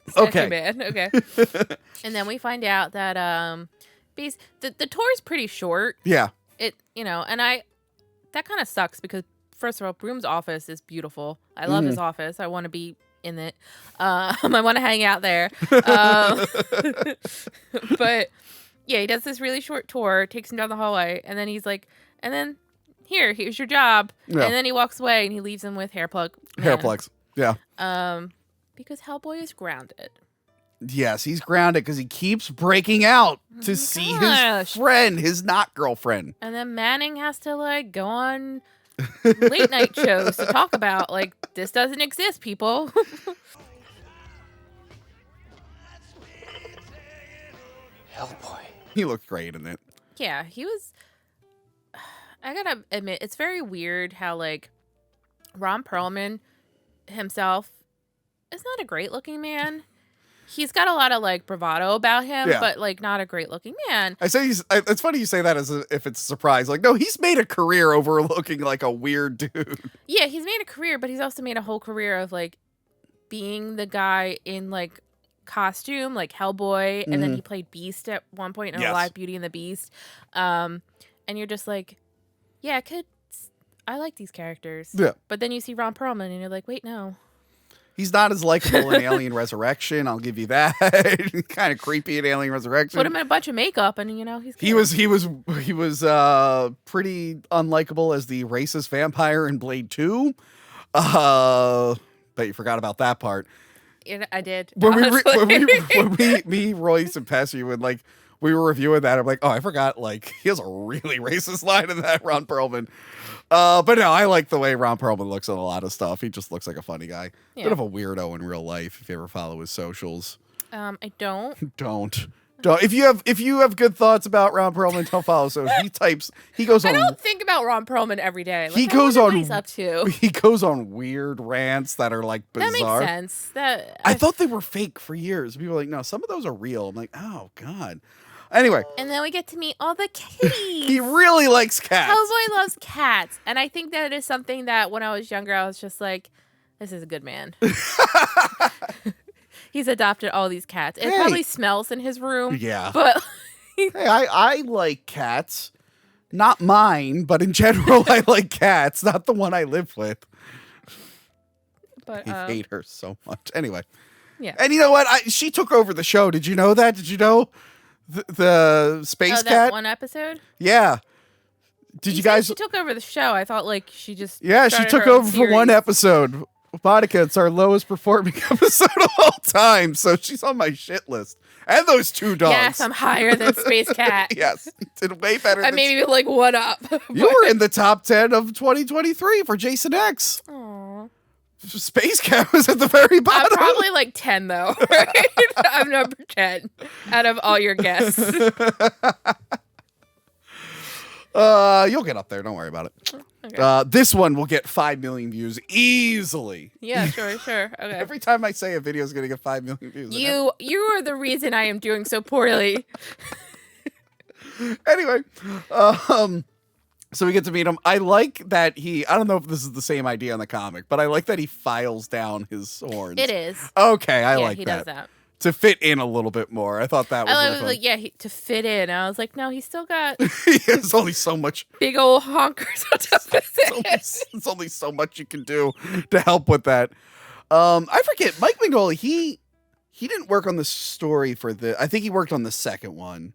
Statue man. Okay. And then we find out that the tour is pretty short. Yeah. And that kind of sucks because first of all, Broom's office is beautiful. I love his office. I want to be in it. I want to hang out there. But yeah, he does this really short tour, takes him down the hallway, and then he's like, and then here's your job. Yeah. And then he walks away and he leaves him with Hair Plugs. Yeah. Because Hellboy is grounded. Yes, he's grounded because he keeps breaking out to see his friend, his not girlfriend. And then Manning has to like go on late night shows to talk about like this doesn't exist, people. Hellboy. He looked great in it. Yeah, he was. I gotta admit, it's very weird how like Ron Perlman himself is not a great looking man. He's got a lot of like bravado about him, but like not a great looking man. I say it's funny you say that as if it's a surprise. Like, no, he's made a career over looking like a weird dude. Yeah, he's made a career, but he's also made a whole career of like being the guy in like costume, like Hellboy, and then he played Beast at one point in a live Beauty and the Beast. And you're just like, yeah, I like these characters. Yeah. But then you see Ron Perlman and you're like, wait, no. He's not as likable in Alien Resurrection. I'll give you that. Kind of creepy in Alien Resurrection. Put him in a bunch of makeup, and he's good. he was pretty unlikable as the racist vampire in Blade 2. Bet you forgot about that part. I did. When me, Royce, and Pastor, when we were reviewing that, I'm like, oh, I forgot. Like, he has a really racist line in that, Ron Perlman. But no, I like the way Ron Perlman looks on a lot of stuff. He just looks like a funny guy. Yeah. Bit of a weirdo in real life. If you ever follow his socials, I don't. Don't. If you have good thoughts about Ron Perlman, don't follow. So he goes on. I don't think about Ron Perlman every day. Like, he goes on. What he's up to. He goes on weird rants that are like bizarre. That makes sense. I thought they were fake for years. People were like, no, some of those are real. I'm like, oh god. Anyway. And then we get to meet all the kitties. He really likes cats. Hellboy loves cats. And I think that is something that when I was younger, I was just like, this is a good man. He's adopted all these cats. It probably smells in his room. Yeah. But hey, I like cats. Not mine, but in general, I like cats. Not the one I live with. But I hate her so much. Anyway. Yeah. And you know what? She took over the show. Did you know that? Did you know? The space cat? That one episode? Yeah. Did you guys? She took over the show. I thought she just. Yeah, she took over for one episode. Monica, it's our lowest performing episode of all time, so she's on my shit list. And those two dogs. Yes, I'm higher than Space Cat. Yes, you did way better. I maybe one up. You were in the top 10 of 2023 for Jason X. Aww. Space Cat was at the very bottom. I'm probably 10 though. Right? I'm number 10 out of all your guests. You'll get up there. Don't worry about it. Okay. This one will get 5 million views easily. Yeah, sure. Okay. Every time I say a video is going to get 5 million views. You are the reason I am doing so poorly. Anyway, so we get to meet him. I like that I don't know if this is the same idea in the comic, but I like that he files down his horns. It is. Okay, I like that. He does that. To fit in a little bit more. I thought that was really to fit in. I was like, no, he's still got there's only so much big old honkers on top of it. There's only so much you can do to help with that. I forget, Mike Mignola, he didn't work on the story I think he worked on the second one.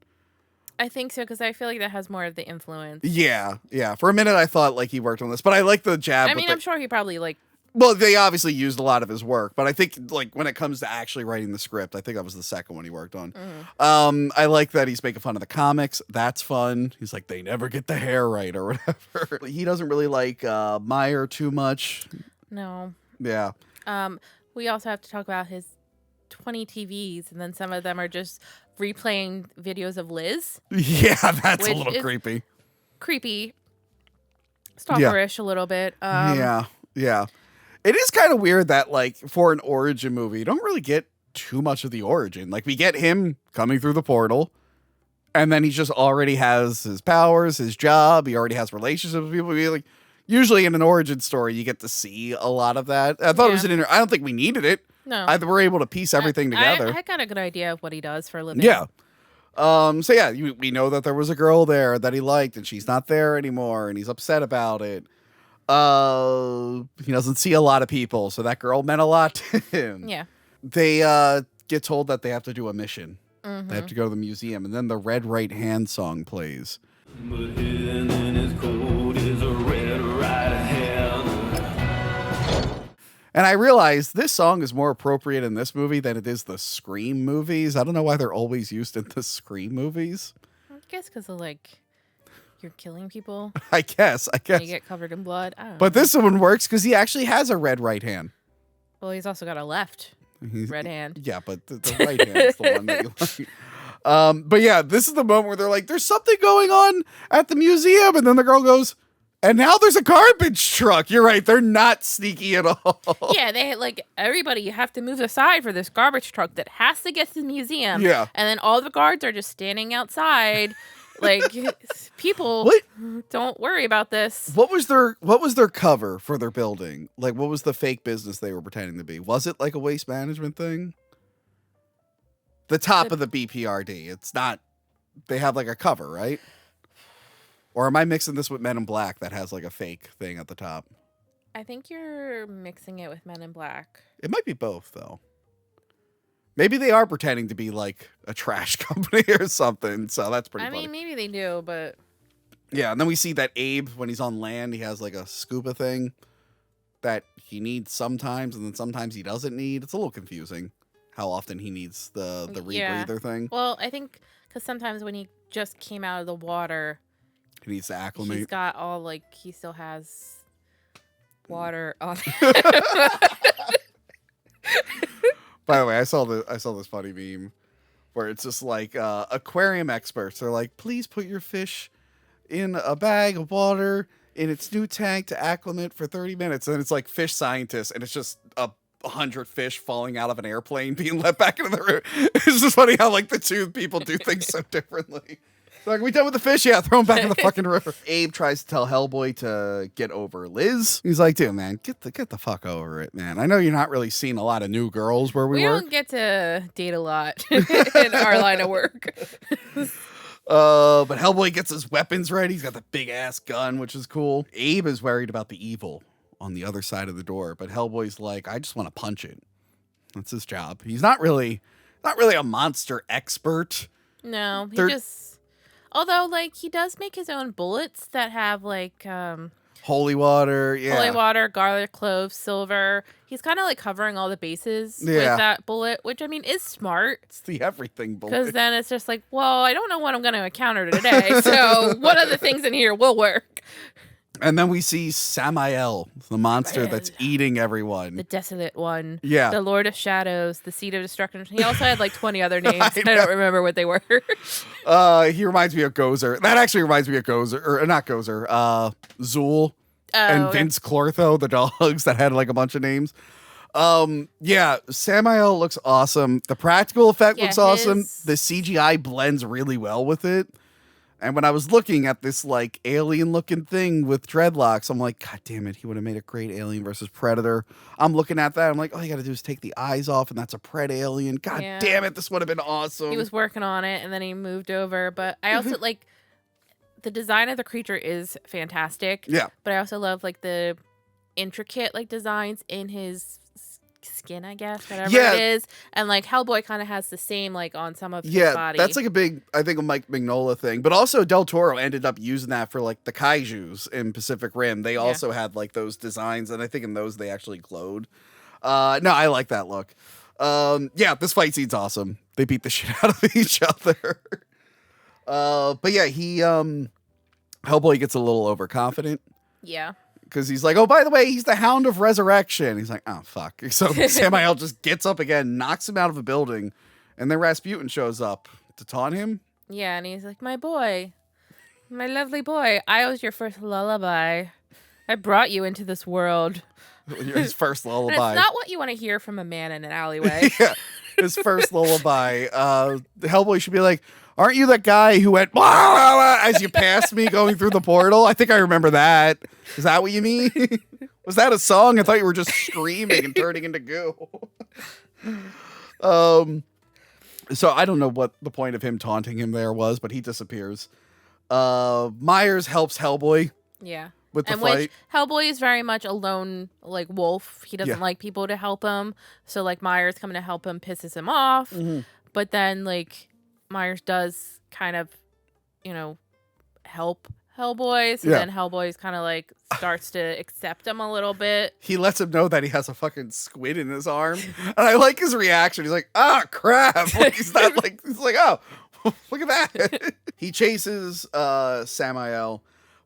I think so, because I feel like that has more of the influence. Yeah. For a minute, I thought he worked on this, but I like the jab. I mean, I'm sure he probably Well, they obviously used a lot of his work, but I think when it comes to actually writing the script, I think that was the second one he worked on. Mm-hmm. I like that he's making fun of the comics. That's fun. He's like, they never get the hair right or whatever. He doesn't really like Meyer too much. No. Yeah. We also have to talk about his 20 TVs, and then some of them are just replaying videos of Liz. Yeah, that's a little creepy. Creepy. Stalkerish a little bit. Yeah. It is kind of weird that, for an origin movie, you don't really get too much of the origin. We get him coming through the portal, and then he just already has his powers, his job. He already has relationships with people. Usually in an origin story, you get to see a lot of that. I thought it was I don't think we needed it. No. We're able to piece everything together. I got a good idea of what he does for a living. Yeah. We know that there was a girl there that he liked, and she's not there anymore, and he's upset about it. He doesn't see a lot of people, so that girl meant a lot to him. Yeah. They get told that they have to do a mission. Mm-hmm. They have to go to the museum, and then the Red Right Hand song plays. But hidden in his coat is a red right hand. And I realized this song is more appropriate in this movie than it is the Scream movies. I don't know why they're always used in the Scream movies. I guess because of you're killing people. I guess. And you get covered in blood. I don't know. But this one works because he actually has a red right hand. Well, he's also got a left red hand. Yeah, but the right hand is the one that you like. But yeah, this is the moment where they're like, there's something going on at the museum. And then the girl goes, and now there's a garbage truck. You're right. They're not sneaky at all. Yeah, they everybody, you have to move aside for this garbage truck that has to get to the museum. Yeah. And then all the guards are just standing outside Like, people don't worry about this. What was their cover for their building? Like, what was the fake business they were pretending to be? Was it like a waste management thing? The top of the BPRD. It's not. They have like a cover, right? Or am I mixing this with Men in Black that has like a fake thing at the top? I think you're mixing it with Men in Black. It might be both, though. Maybe they are pretending to be like a trash company or something. So that's pretty funny. I mean, maybe they do, but... Yeah, and then we see that Abe, when he's on land, he has like a scuba thing that he needs sometimes, and then sometimes he doesn't need. It's a little confusing how often he needs the rebreather thing. Well, I think because sometimes when he just came out of the water... He needs to acclimate. He's got all, like, he still has water on. By the way, I saw this funny meme where it's just like aquarium experts are like, please put your fish in a bag of water in its new tank to acclimate for 30 minutes. And it's like fish scientists, and it's just 100 fish falling out of an airplane being let back into the room. It's just funny how like the two people do things so differently. Like, we done with the fish? Yeah, throw him back in the fucking river. Abe tries to tell Hellboy to get over Liz. He's like, dude, man, get the fuck over it, man. I know you're not really seeing a lot of new girls where we work. We don't get to date a lot in our line of work. But Hellboy gets his weapons ready. He's got the big ass gun, which is cool. Abe is worried about the evil on the other side of the door, but Hellboy's like, I just want to punch it. That's his job. He's not really a monster expert. No, he just... Although, like, he does make his own bullets that have, like... holy water, yeah. Holy water, garlic cloves, silver. He's kind of, like, covering all the bases with that bullet, which, I mean, is smart. It's the everything bullet. Because then it's just like, well, I don't know what I'm going to encounter today, so one of the things in here will work. And then we see Samael, the monster that's eating everyone. The desolate one. Yeah. The Lord of Shadows. The Seed of Destruction. He also had like 20 other names. I don't remember what they were. He reminds me of Gozer. That actually reminds me of Gozer. Or not Gozer. Zool. And Vince Clortho, the dogs that had like a bunch of names. Yeah, Samael looks awesome. The practical effect looks awesome. The CGI blends really well with it. And when I was looking at this like alien looking thing with dreadlocks, I'm like, God damn it, he would have made a great Alien versus Predator. I'm looking at that. I'm like, all you got to do is take the eyes off, and that's a Pred alien. God damn it, this would have been awesome. He was working on it, and then he moved over. But I also like the design of the creature is fantastic. Yeah. But I also love like the intricate like designs in his skin, I guess, whatever it is. And like Hellboy kind of has the same like on some of his body. That's like a big, I think, a Mike Mignola thing. But also Del Toro ended up using that for like the kaijus in Pacific Rim. They also had like those designs, and I think in those they actually glowed. No, I like that look. Yeah, this fight scene's awesome. They beat the shit out of each other. But yeah, Hellboy gets a little overconfident. Yeah. Because he's like, oh, by the way, he's the Hound of Resurrection. He's like, oh, fuck. So Samael just gets up again, knocks him out of a building, and then Rasputin shows up to taunt him. Yeah, and he's like, my boy, my lovely boy, I was your first lullaby. I brought you into this world. His first lullaby. And it's not what you want to hear from a man in an alleyway. Yeah, his first lullaby. Hellboy should be like, aren't you that guy who went wah, wah, wah, as you passed me going through the portal? I think I remember that. Is that what you mean? Was that a song? I thought you were just screaming and turning into goo. So I don't know what the point of him taunting him there was, but he disappears. Myers helps Hellboy. Yeah. With the and fight. Which Hellboy is very much a lone like wolf. He doesn't like people to help him. So like Myers coming to help him pisses him off. Mm-hmm. But then like Myers does kind of, help Hellboy. So then Hellboy's kind of like starts to accept him a little bit. He lets him know that he has a fucking squid in his arm. And I like his reaction. He's like, crap. Like he's not like, he's like, oh, look at that. He chases Samael,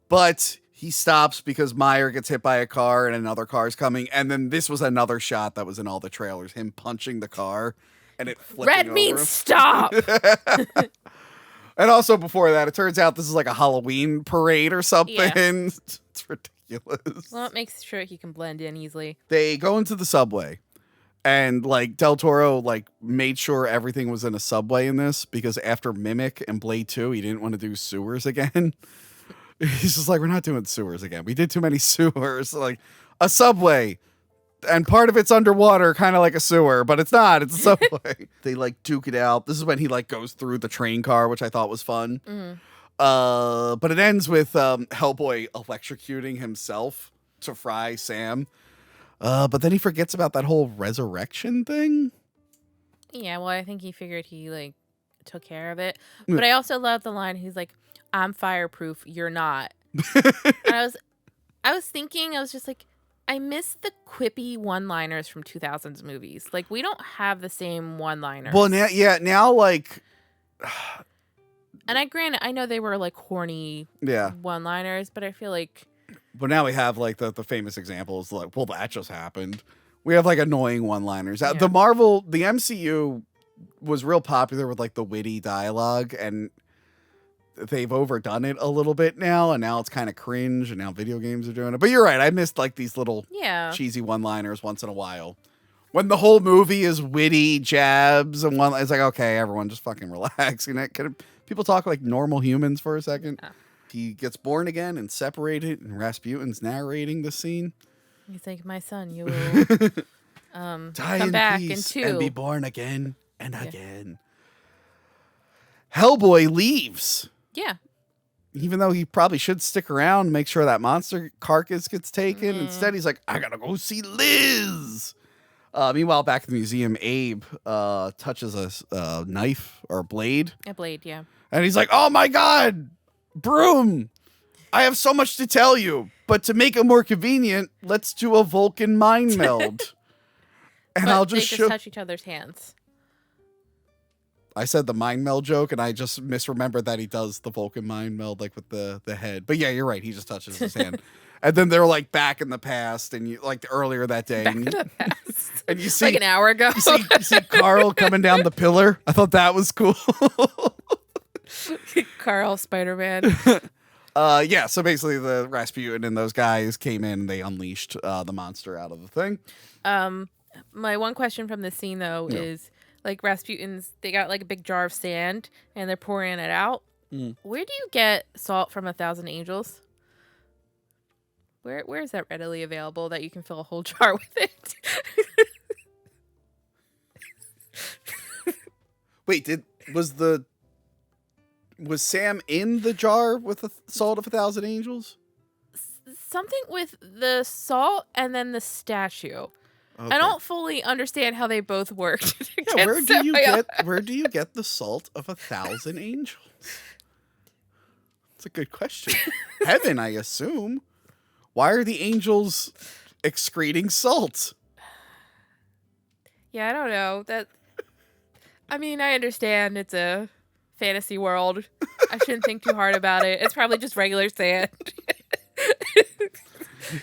but he stops because Meyer gets hit by a car and another car's coming. And then this was another shot that was in all the trailers, him punching the car. And it red means stop. And also before that, it turns out this is like a Halloween parade or something. Yeah. It's ridiculous. Well, it makes sure he can blend in easily. They go into the subway, And like Del Toro like made sure everything was in a subway in this because after Mimic and Blade 2, he didn't want to do sewers again. He's just like, we're not doing sewers again. We did too many sewers. Like a subway. And part of it's underwater, kind of like a sewer, but it's not. It's a subway. They like duke it out. This is when he like goes through the train car, which I thought was fun. But it ends with Hellboy electrocuting himself to fry Sam. But then he forgets about that whole resurrection thing. Yeah, well, I think he figured he like took care of it. But I also love the line. He's like, "I'm fireproof. You're not." And I was thinking, I was just like, I miss the quippy one-liners from 2000s movies. Like, we don't have the same one-liners. Well, now like. And I know they were like horny one-liners, but I feel like. But now we have like the famous examples like, well, that just happened. We have like annoying one-liners. Yeah. The MCU was real popular with like the witty dialogue, and they've overdone it a little bit now, and now it's kind of cringe, and now video games are doing it. But you're right, I missed like these little cheesy one-liners once in a while. When the whole movie is witty jabs and one, it's like, okay, everyone just fucking relax. Can people talk like normal humans for a second? Yeah. He gets born again and separated, and Rasputin's narrating the scene. He's like, my son, you will die come in back peace in 2 and be born again and again. Hellboy leaves. Yeah. Even though he probably should stick around, make sure that monster carcass gets taken. Instead, he's like, I gotta go see Liz. Meanwhile, back in the museum, Abe touches a knife or a blade. A blade, yeah. And he's like, oh my God, Broom, I have so much to tell you. But to make it more convenient, let's do a Vulcan mind meld. And but I'll just they just touch each other's hands. I said the mind meld joke, and I just misremembered that he does the Vulcan mind meld, like with the head. But yeah, you're right. He just touches his hand. And then they're like back in the past, and you like earlier that day. Back in the past. And you see like an hour ago. you see Carl coming down the pillar. I thought that was cool. Carl, Spider-Man. Yeah, so basically the Rasputin and those guys came in, they unleashed the monster out of the thing. My one question from this scene, though, is like Rasputin's, they got like a big jar of sand and they're pouring it out. Where do you get salt from 1,000 Angels? Where is that readily available that you can fill a whole jar with it? Wait, was Sam in the jar with the salt of 1,000 Angels? Something with the salt and then the statue. Okay. I don't fully understand how they both worked. Yeah, where do you get the salt of 1,000 Angels? That's a good question. Heaven, I assume. Why are the angels excreting salt? Yeah, I don't know. I mean, I understand it's a fantasy world. I shouldn't think too hard about it. It's probably just regular sand.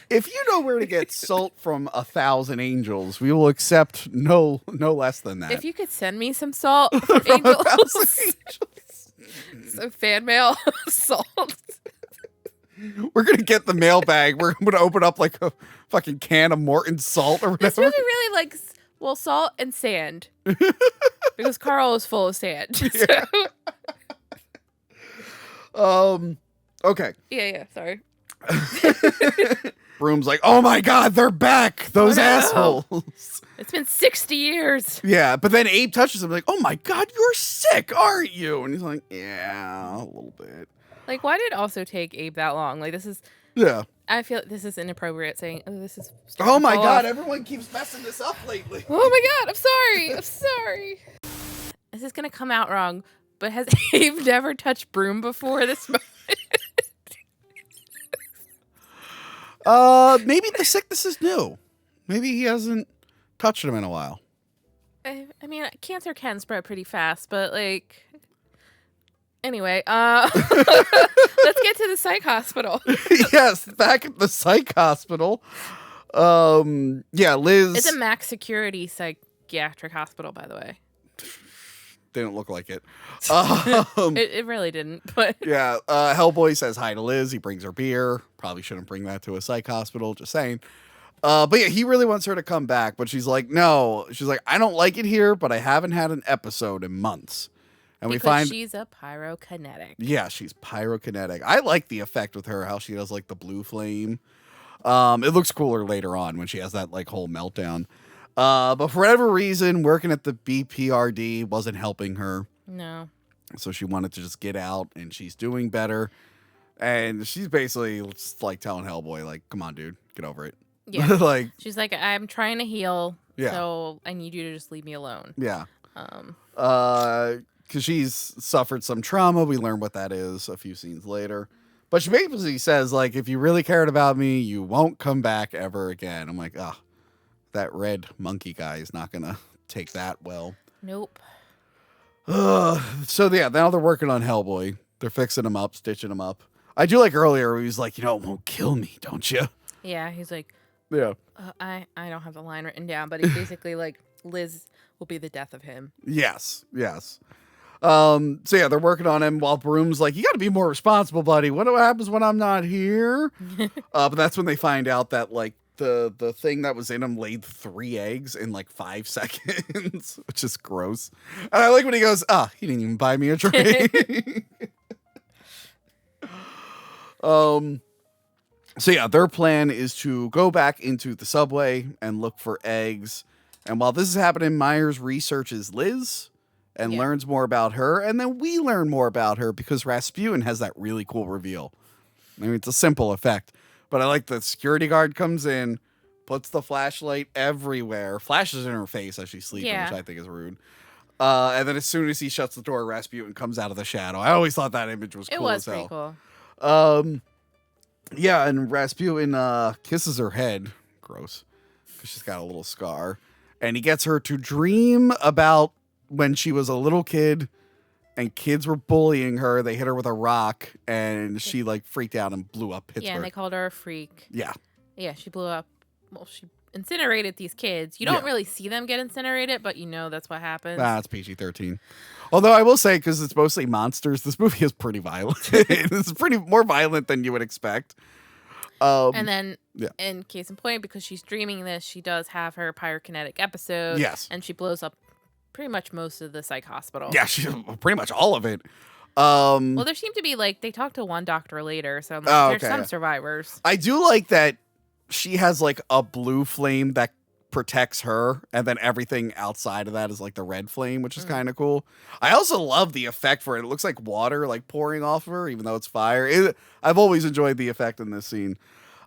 If you know where to get salt from 1,000 angels, we will accept no less than that. If you could send me some salt from angels. Some fan mail salt. We're going to get the mailbag. We're going to open up like a fucking can of Morton salt or whatever. It's really like, well, salt and sand. Because Carl is full of sand. Yeah. Okay. Yeah, sorry. Broom's like, oh my God, they're back. Those assholes. It's been 60 years. Yeah, but then Abe touches him like, oh my God, you're sick, aren't you? And he's like, yeah, a little bit. Like, why did it also take Abe that long? Like, this is... Yeah. I feel this is inappropriate saying, oh, this is... Oh my God, everyone keeps messing this up lately. Oh my God, I'm sorry. This is going to come out wrong, but has Abe never touched Broom before this moment? Maybe the sickness is new. Maybe he hasn't touched him in a while. I mean, cancer can spread pretty fast, but like... Anyway, let's get to the psych hospital. Yes, back at the psych hospital. Yeah, Liz... It's a max security psychiatric hospital, by the way. They don't look like it. It really didn't, but... Yeah, Hellboy says hi to Liz. He brings her beer. Probably shouldn't bring that to a psych hospital, just saying. But yeah, he really wants her to come back, but she's like, no. She's like, I don't like it here, but I haven't had an episode in months. And because we find she's a pyrokinetic. Yeah, she's pyrokinetic. I like the effect with her, how she does like the blue flame. It looks cooler later on when she has that like whole meltdown. But for whatever reason, working at the BPRD wasn't helping her. No. So she wanted to just get out, and she's doing better. And she's basically just like telling Hellboy, like, come on, dude, get over it. Yeah. Like, she's like, I'm trying to heal. Yeah. So I need you to just leave me alone. Yeah. Because she's suffered some trauma. We learn what that is a few scenes later. But she basically says, like, if you really cared about me, you won't come back ever again. I'm like, that red monkey guy is not going to take that well. Nope. So, yeah, now they're working on Hellboy. They're fixing him up, stitching him up. I do like earlier where he was like, it won't kill me, don't you? Yeah, he's like, yeah. I don't have the line written down, but he's basically like, Liz will be the death of him. Yes. So yeah, they're working on him while Broom's like, you got to be more responsible, buddy. What happens when I'm not here? But that's when they find out that like the thing that was in him laid 3 eggs in like 5 seconds, which is gross. And I like when he goes, he didn't even buy me a drink. So yeah, their plan is to go back into the subway and look for eggs. And while this is happening, Myers researches Liz and learns more about her. And then we learn more about her because Rasputin has that really cool reveal. I mean, it's a simple effect, but I like the security guard comes in, puts the flashlight everywhere, flashes in her face as she's sleeping, which I think is rude. And then as soon as he shuts the door, Rasputin comes out of the shadow. I always thought that image was cool as hell. It was pretty cool. Yeah, and Rasputin kisses her head. Gross. Because she's got a little scar. And he gets her to dream about when she was a little kid and kids were bullying her. They hit her with a rock and she like freaked out and blew up Pittsburgh. Yeah, and they called her a freak. Yeah. Yeah, she blew up. Well, she incinerated these kids. You don't really see them get incinerated, but that's what happens. It's PG-13. Although I will say, because it's mostly monsters, this movie is pretty violent. It's pretty more violent than you would expect. And then, in case in point, because she's dreaming this, she does have her pyrokinetic episode. Yes. And she blows up pretty much most of the psych hospital. Yeah, pretty much all of it. Well, there seemed to be, they talked to one doctor later, so there's some survivors. I do like that she has, a blue flame that protects her, and then everything outside of that is, the red flame, which is kind of cool. I also love the effect for it. It looks like water, pouring off of her, even though it's fire. I've always enjoyed the effect in this scene.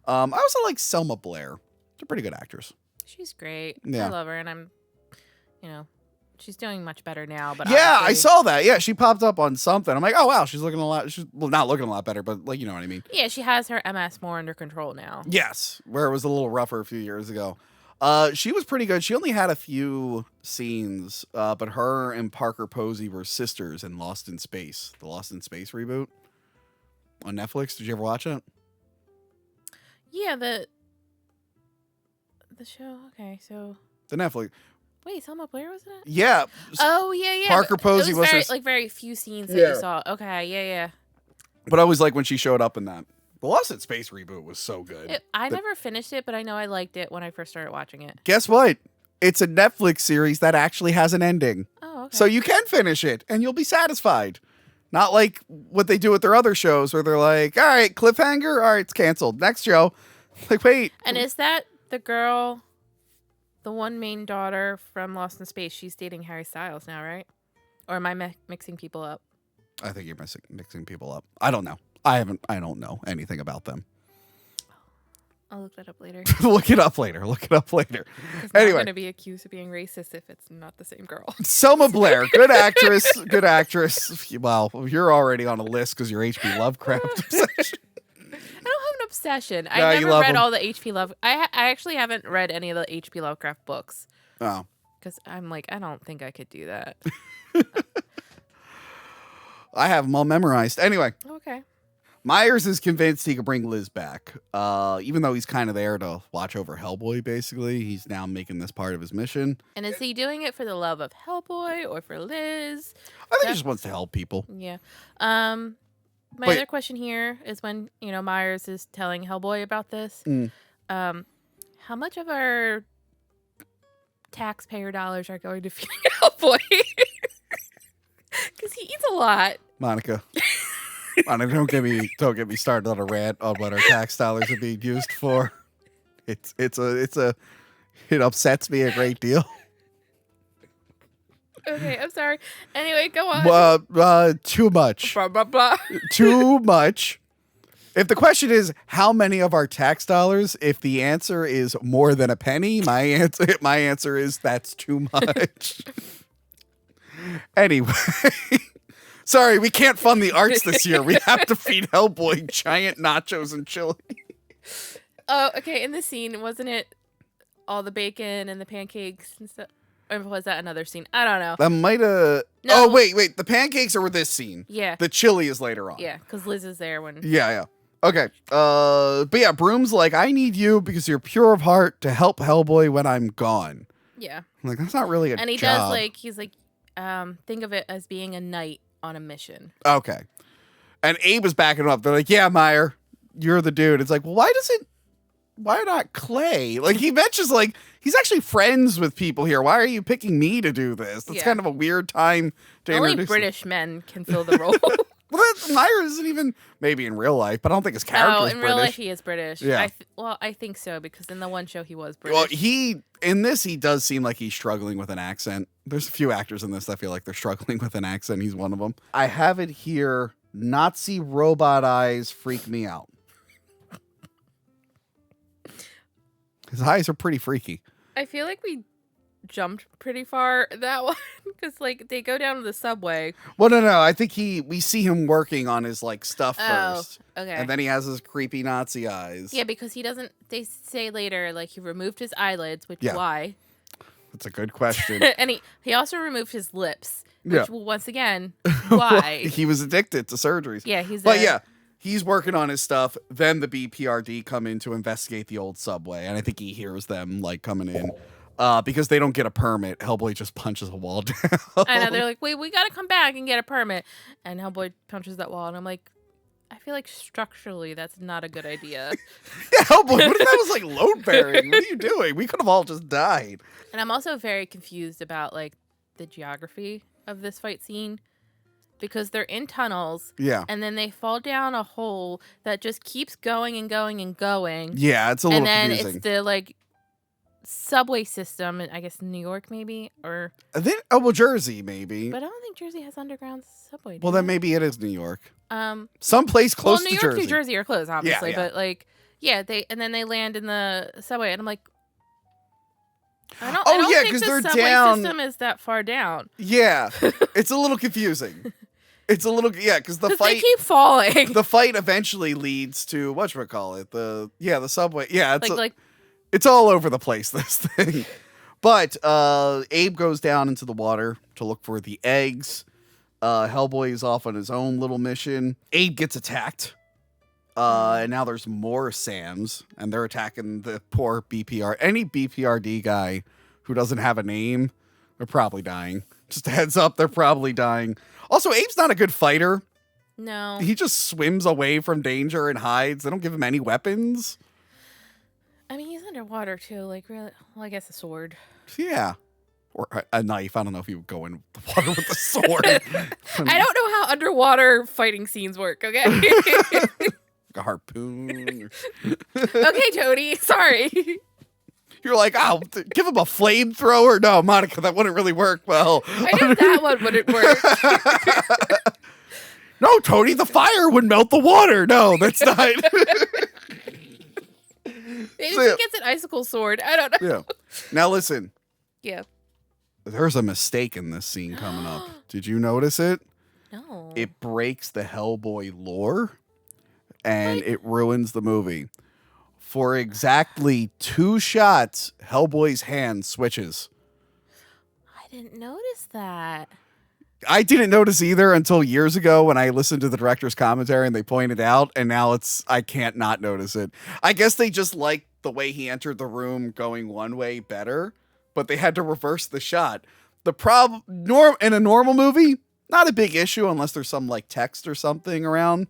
I also like Selma Blair. She's a pretty good actress. She's great. Yeah. I love her, and I'm, she's doing much better now. But yeah, I saw that. Yeah, she popped up on something. I'm like, oh wow, she's looking a lot. She's not looking a lot better, but you know what I mean. Yeah, she has her MS more under control now. Yes, where it was a little rougher a few years ago. She was pretty good. She only had a few scenes, but her and Parker Posey were sisters in Lost in Space, the Lost in Space reboot on Netflix. Did you ever watch it? Yeah, the show. Okay, so the Netflix. Wait, Selma Blair was in it? Yeah. Oh, yeah. Parker Posey was very few scenes that you saw. Okay, yeah. But I always like when she showed up in that. The Lost in Space reboot was so good. I never finished it, but I know I liked it when I first started watching it. Guess what? It's a Netflix series that actually has an ending. Oh, okay. So you can finish it, and you'll be satisfied. Not like what they do with their other shows, where they're like, all right, cliffhanger, all right, it's canceled. Next show. Like, wait. And is that the girl, the one main daughter from Lost in Space? She's dating Harry Styles now, right? Or am I mixing people up? I think you're mixing people up. I don't know. I don't know anything about them. I'll look that up later. Look it up later. Anyway. I'm going to be accused of being racist if it's not the same girl. Selma Blair, good actress. Good actress. Well, you're already on a list because you're H.P. Lovecraft obsession. I don't have an obsession. I never read all the H.P. Love. I actually haven't read any of the H.P. Lovecraft books. Oh. Because I'm like, I don't think I could do that. I have them all memorized. Anyway. Okay. Myers is convinced he could bring Liz back. Even though he's kind of there to watch over Hellboy, basically. He's now making this part of his mission. And is he doing it for the love of Hellboy or for Liz? I think he just wants to help people. Yeah. My other question here is when, Myers is telling Hellboy about this. how much of our taxpayer dollars are going to feed Hellboy? Because he eats a lot. Monica, don't get me started on a rant on what our tax dollars are being used for. It upsets me a great deal. Okay, I'm sorry. Anyway, go on. Too much. Blah, blah, blah. Too much. If the question is how many of our tax dollars, if the answer is more than a penny, my answer is that's too much. Anyway, sorry, we can't fund the arts this year. We have to feed Hellboy giant nachos and chili. Oh, okay. In the scene, wasn't it all the bacon and the pancakes and stuff? Or was that another scene? I don't know. That might have... No. Oh, wait. The pancakes are with this scene. Yeah. The chili is later on. Yeah, because Liz is there when... Yeah. Okay. But yeah, Broom's like, I need you because you're pure of heart to help Hellboy when I'm gone. Yeah. I'm like, that's not really a job. And he does, like, he's like, think of it as being a knight on a mission. Okay. And Abe was backing him up. They're like, yeah, Meyer, you're the dude. It's like, well, why not Clay? Like, he mentions, like, he's actually friends with people here. Why are you picking me to do this? That's kind of a weird time to Only introduce British men can fill the role. Well, Meyer isn't even, maybe in real life, but I don't think his character is British. Real life he is British. Yeah. I think so, because in the one show he was British. Well, in this, he does seem like he's struggling with an accent. There's a few actors in this that feel like they're struggling with an accent. He's one of them. I have it here. Nazi robot eyes freak me out. His eyes are pretty freaky. I feel like we jumped pretty far that one because like they go down to the subway. Well, no. I think we see him working on his like stuff first. Okay. And then he has his creepy Nazi eyes. Yeah, because he doesn't. They say later like he removed his eyelids, which why? That's a good question. And he also removed his lips, which once again, why? He was addicted to surgeries. Yeah, he's working on his stuff. Then the BPRD come in to investigate the old subway, and I think he hears them like coming in. Because they don't get a permit, Hellboy just punches a wall down. I know, they're like, wait, we gotta come back and get a permit. And Hellboy punches that wall, and I'm like, I feel like structurally that's not a good idea. Yeah, Hellboy, what if that was like load bearing? What are you doing? We could have all just died. And I'm also very confused about like the geography of this fight scene. Because they're in tunnels. Yeah. And then they fall down a hole that just keeps going and going and going. Yeah, it's a little confusing. And then it's the like subway system, I guess New York maybe, or Jersey maybe. But I don't think Jersey has underground subway. Well, then maybe it is New York. Some place close to New York, Jersey. New Jersey are close, obviously, yeah. but like, and then they land in the subway, and I'm like, I don't think the they're subway down. system is that far down. Yeah, it's a little confusing. It's a little because the fight they keep falling. The fight eventually leads to whatchamacallit, the subway. Yeah, it's it's all over the place, this thing. But Abe goes down into the water to look for the eggs. Hellboy is off on his own little mission. Abe gets attacked. And now there's more Sams, and they're attacking the poor BPR. Any BPRD guy who doesn't have a name, they're probably dying. Just a heads up, they're probably dying. Also, Abe's not a good fighter. No. He just swims away from danger and hides. They don't give him any weapons. I mean, he's underwater, too. Like, really? Well, I guess a sword. Yeah. Or a knife. I don't know if he would go in the water with a sword. I don't know how underwater fighting scenes work, okay? A harpoon. Okay, Tony. Sorry. You're like, give him a flamethrower? No, Monica, that wouldn't really work well. I know that one wouldn't work. No, Tony, the fire would melt the water. No, that's not. Maybe she gets an icicle sword. I don't know. Yeah. Now listen. Yeah. There's a mistake in this scene coming up. Did you notice it? No. It breaks the Hellboy lore, and it ruins the movie. For exactly 2 shots, Hellboy's hand switches. I didn't notice that. I didn't notice either until years ago when I listened to the director's commentary and they pointed out, and now I can't not notice it. I guess they just liked the way he entered the room going one way better, but they had to reverse the shot. The problem in a normal movie, not a big issue unless there's some like text or something around.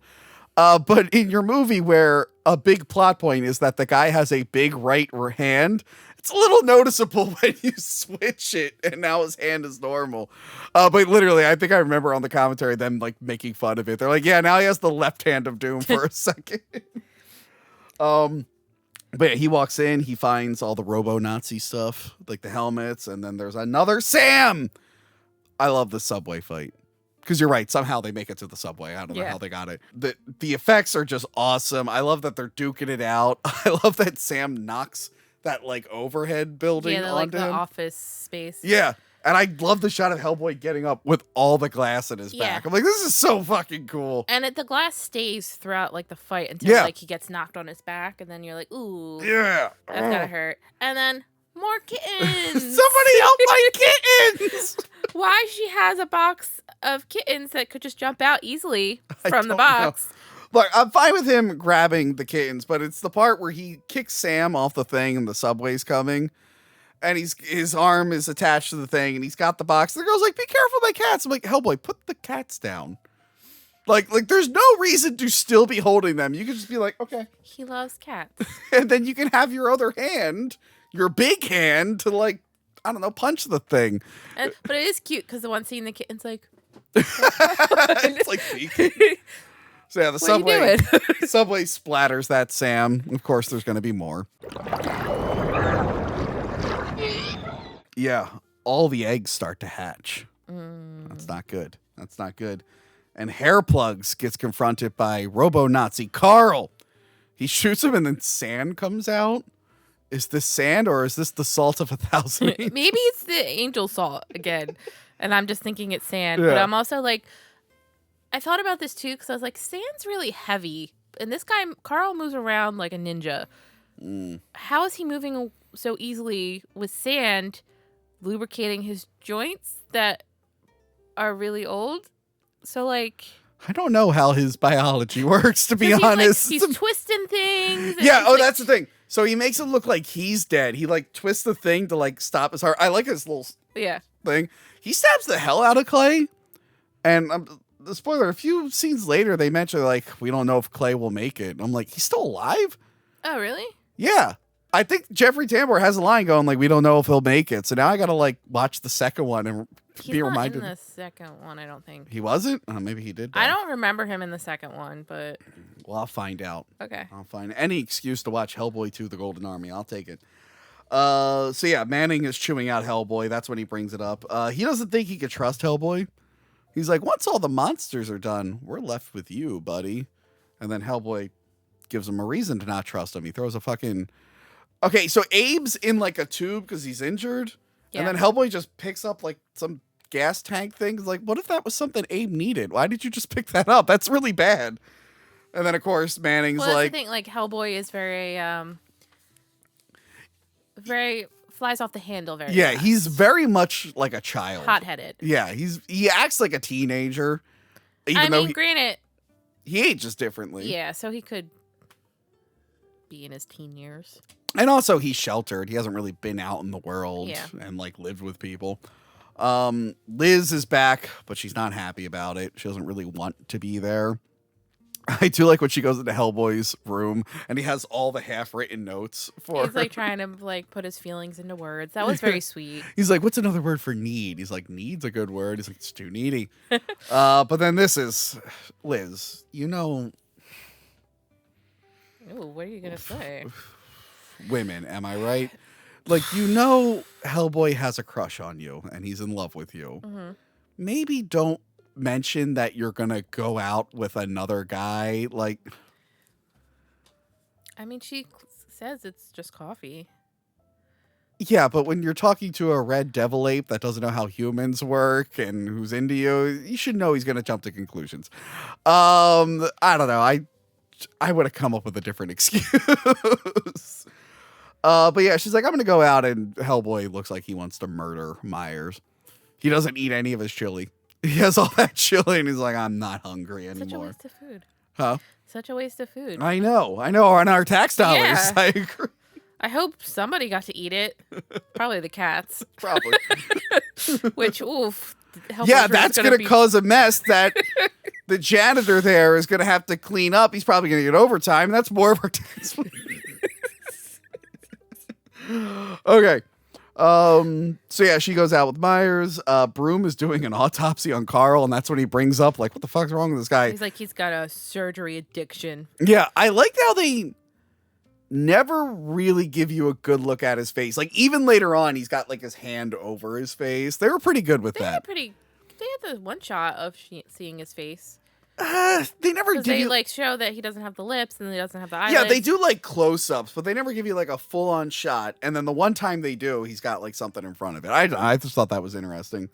But in your movie where a big plot point is that the guy has a big right hand. It's a little noticeable when you switch it, and now his hand is normal. But literally, I think I remember on the commentary them like making fun of it. They're like, yeah, now he has the left hand of doom for a second. But yeah, he walks in, he finds all the Robo-Nazi stuff, like the helmets, and then there's another Sam! I love the subway fight. Because you're right, somehow they make it to the subway. I don't know how they got it. The effects are just awesome. I love that they're duking it out. I love that Sam knocks that like overhead building onto like the him. office space. Yeah. And I love the shot of Hellboy getting up with all the glass in his back. I'm like, this is so fucking cool. And the glass stays throughout like the fight until like he gets knocked on his back, and then you're like, ooh, yeah, that's gotta hurt. And then more kittens. Somebody help my kittens! Why she has a box of kittens that could just jump out easily from the box? Look, I'm fine with him grabbing the kittens, but it's the part where he kicks Sam off the thing and the subway's coming. And his arm is attached to the thing, and he's got the box. The girl's like, be careful, my cats. I'm like, Hellboy, put the cats down. Like, there's no reason to still be holding them. You can just be like, okay. He loves cats. And then you can have your other hand, your big hand, to like, I don't know, punch the thing. But it is cute, because the one scene, the kitten's like... It's like peeking. So yeah, the subway splatters that Sam. Of course, there's going to be more. Yeah, all the eggs start to hatch. That's not good. That's not good. And Hairplugs gets confronted by Robo-Nazi Carl. He shoots him and then sand comes out. Is this sand or is this the salt of 1,000 angels? Maybe it's the angel salt again. And I'm just thinking it's sand. But I'm also like, I thought about this too because I was like, sand's really heavy. And this guy, Carl, moves around like a ninja. How is he moving so easily with sand lubricating his joints that are really old? So like, I don't know how his biology works, to be honest. He's twisting things. Yeah, that's the thing. So he makes it look like he's dead. He like twists the thing to like stop his heart. I like his little thing. He stabs the hell out of Clay. And the spoiler, a few scenes later, they mention like, we don't know if Clay will make it. And I'm like, he's still alive? Oh, really? Yeah. I think Jeffrey Tambor has a line going like, we don't know if he'll make it. So now I got to like watch the second one and be reminded. He's not in the second one, I don't think. He wasn't? Maybe he did. I don't remember him in the second one, but... Well, I'll find out. Okay. I'll find any excuse to watch Hellboy 2, The Golden Army. I'll take it. So yeah, Manning is chewing out Hellboy. That's when he brings it up. He doesn't think he could trust Hellboy. He's like, once all the monsters are done, we're left with you, buddy. And then Hellboy gives him a reason to not trust him. He throws a fucking... Okay, so Abe's in like a tube because he's injured. Yeah. And then Hellboy just picks up like some gas tank thing. It's like, what if that was something Abe needed? Why did you just pick that up? That's really bad. And then, of course, Manning's that's like... the thing, like, Hellboy is very flies off the handle very fast. He's very much like a child. Hot-headed. Yeah, he acts like a teenager. Granted... He ages differently. Yeah, so he could be in his teen years. And also, he's sheltered. He hasn't really been out in the world and, like, lived with people. Liz is back, but she's not happy about it. She doesn't really want to be there. I do like when she goes into Hellboy's room, and he has all the half-written notes for He's, like, trying to, like, put his feelings into words. That was very sweet. He's like, what's another word for need? He's like, need's a good word. He's like, it's too needy. But then this is, Liz, you know... Ooh, what are you going to say? Women, am I right? Like, you know Hellboy has a crush on you, and he's in love with you. Mm-hmm. Maybe don't mention that you're going to go out with another guy. Like, I mean, she says it's just coffee. Yeah, but when you're talking to a red devil ape that doesn't know how humans work and who's into you, you should know he's going to jump to conclusions. I don't know. I would have come up with a different excuse. But yeah, she's like, I'm going to go out, and Hellboy looks like he wants to murder Myers. He doesn't eat any of his chili. He has all that chili, and he's like, I'm not hungry anymore. Such a waste of food. Huh? Such a waste of food. I know. On our tax dollars. Yeah. I agree. I hope somebody got to eat it. Probably the cats. Probably. Which, oof. Yeah, that's going to cause a mess that the janitor there is going to have to clean up. He's probably going to get overtime. That's more of our tax money. Okay. So yeah, she goes out with Myers. Broom is doing an autopsy on Carl, and that's when he brings up, like, what the fuck's wrong with this guy? He's like, he's got a surgery addiction. Yeah, I like how they never really give you a good look at his face. Like, even later on, he's got, like, his hand over his face. They were pretty good with that. They had the one shot of seeing his face. They never give they you... like show that he doesn't have the lips and he doesn't have the eyelids. Yeah, they do like close-ups, but they never give you like a full-on shot. And then the one time they do, he's got like something in front of it. I just thought that was interesting.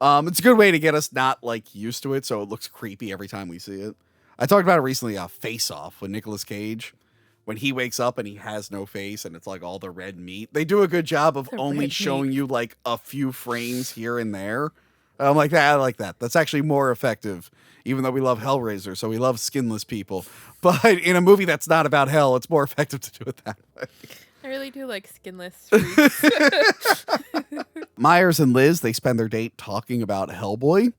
It's a good way to get us not like used to it, so it looks creepy every time we see it. I talked about it recently, Face Off with Nicolas Cage. When he wakes up and he has no face and it's like all the red meat. They do a good job of only showing you like a few frames here and there. I'm like, I like that. That's actually more effective, even though we love Hellraiser, so we love skinless people. But in a movie that's not about hell, it's more effective to do it that way. I really do like skinless freaks. Myers and Liz, they spend their date talking about Hellboy.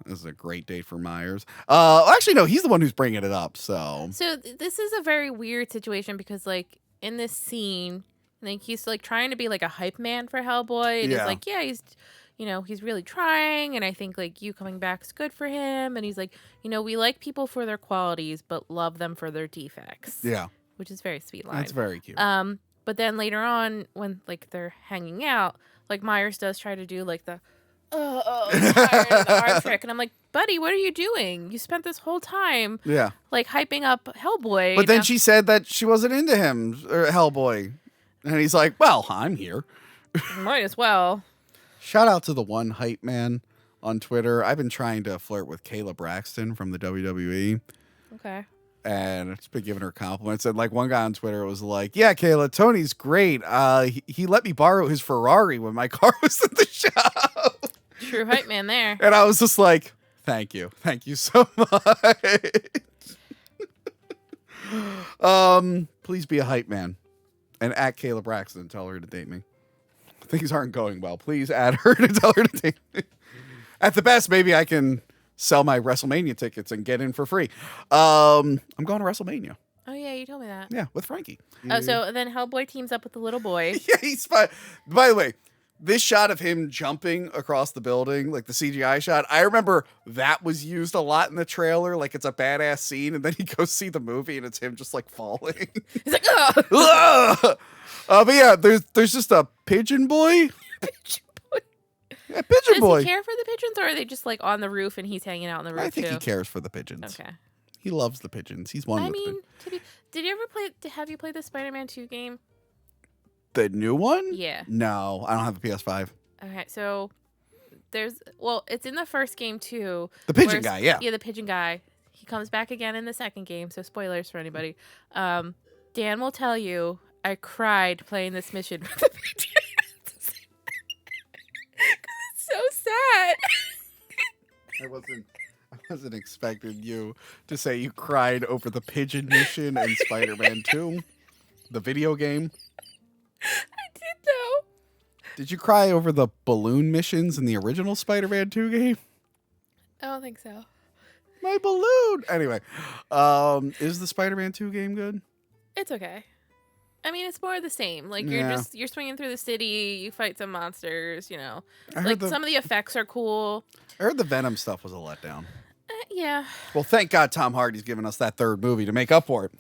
This is a great date for Myers. Actually, no, he's the one who's bringing it up. So this is a very weird situation because, like, in this scene, like he's like trying to be like a hype man for Hellboy, and he's like, yeah, he's really trying, and I think like you coming back is good for him. And he's like, we like people for their qualities, but love them for their defects. Yeah, which is a very sweet line. That's very cute. But then later on, when like they're hanging out, like Myers does try to do like the arm trick, and I'm like, buddy, what are you doing? You spent this whole time, like hyping up Hellboy. But then she said that she wasn't into him or Hellboy, and he's like, well, I'm here. Might as well. Shout out to the one hype man on Twitter. I've been trying to flirt with Kayla Braxton from the WWE. Okay. And I've just been giving her compliments. And like one guy on Twitter was like, yeah, Kayla, Tony's great. He let me borrow his Ferrari when my car was in the shop. True hype man there. And I was just like, thank you. Thank you so much. Please be a hype man. And at Kayla Braxton, tell her to date me. Things aren't going well. Please add her to tell her to date me. At the best, maybe I can sell my WrestleMania tickets and get in for free. I'm going to WrestleMania. Oh, yeah, you told me that. Yeah, with Frankie. Oh, so then Hellboy teams up with the little boy. Yeah, he's fine. By the way, this shot of him jumping across the building, like the CGI shot, I remember that was used a lot in the trailer. Like, it's a badass scene, and then you go see the movie, and it's him just, like, falling. He's like, oh! But yeah, there's just a pigeon boy. Pigeon boy. Yeah, pigeon boy. Does he care for the pigeons, or are they just, like, on the roof, and he's hanging out on the roof, I think he cares for the pigeons. Okay. He loves the pigeons. He's one with them. Did you ever have you played the Spider-Man 2 game? The new one? Yeah. No, I don't have a PS5. Okay, so it's in the first game too. The pigeon guy, yeah. Yeah, the pigeon guy. He comes back again in the second game, so spoilers for anybody. Dan will tell you, I cried playing this mission with the pigeons. Because it's so sad. I wasn't expecting you to say you cried over the pigeon mission in Spider-Man 2, the video game. I did, though. Did you cry over the balloon missions in the original Spider-Man 2 game? I don't think so. My balloon! Anyway, is the Spider-Man 2 game good? It's okay. I mean, it's more of the same. Like, you're swinging through the city, you fight some monsters, Like, some of the effects are cool. I heard the Venom stuff was a letdown. Yeah. Well, thank God Tom Hardy's giving us that third movie to make up for it.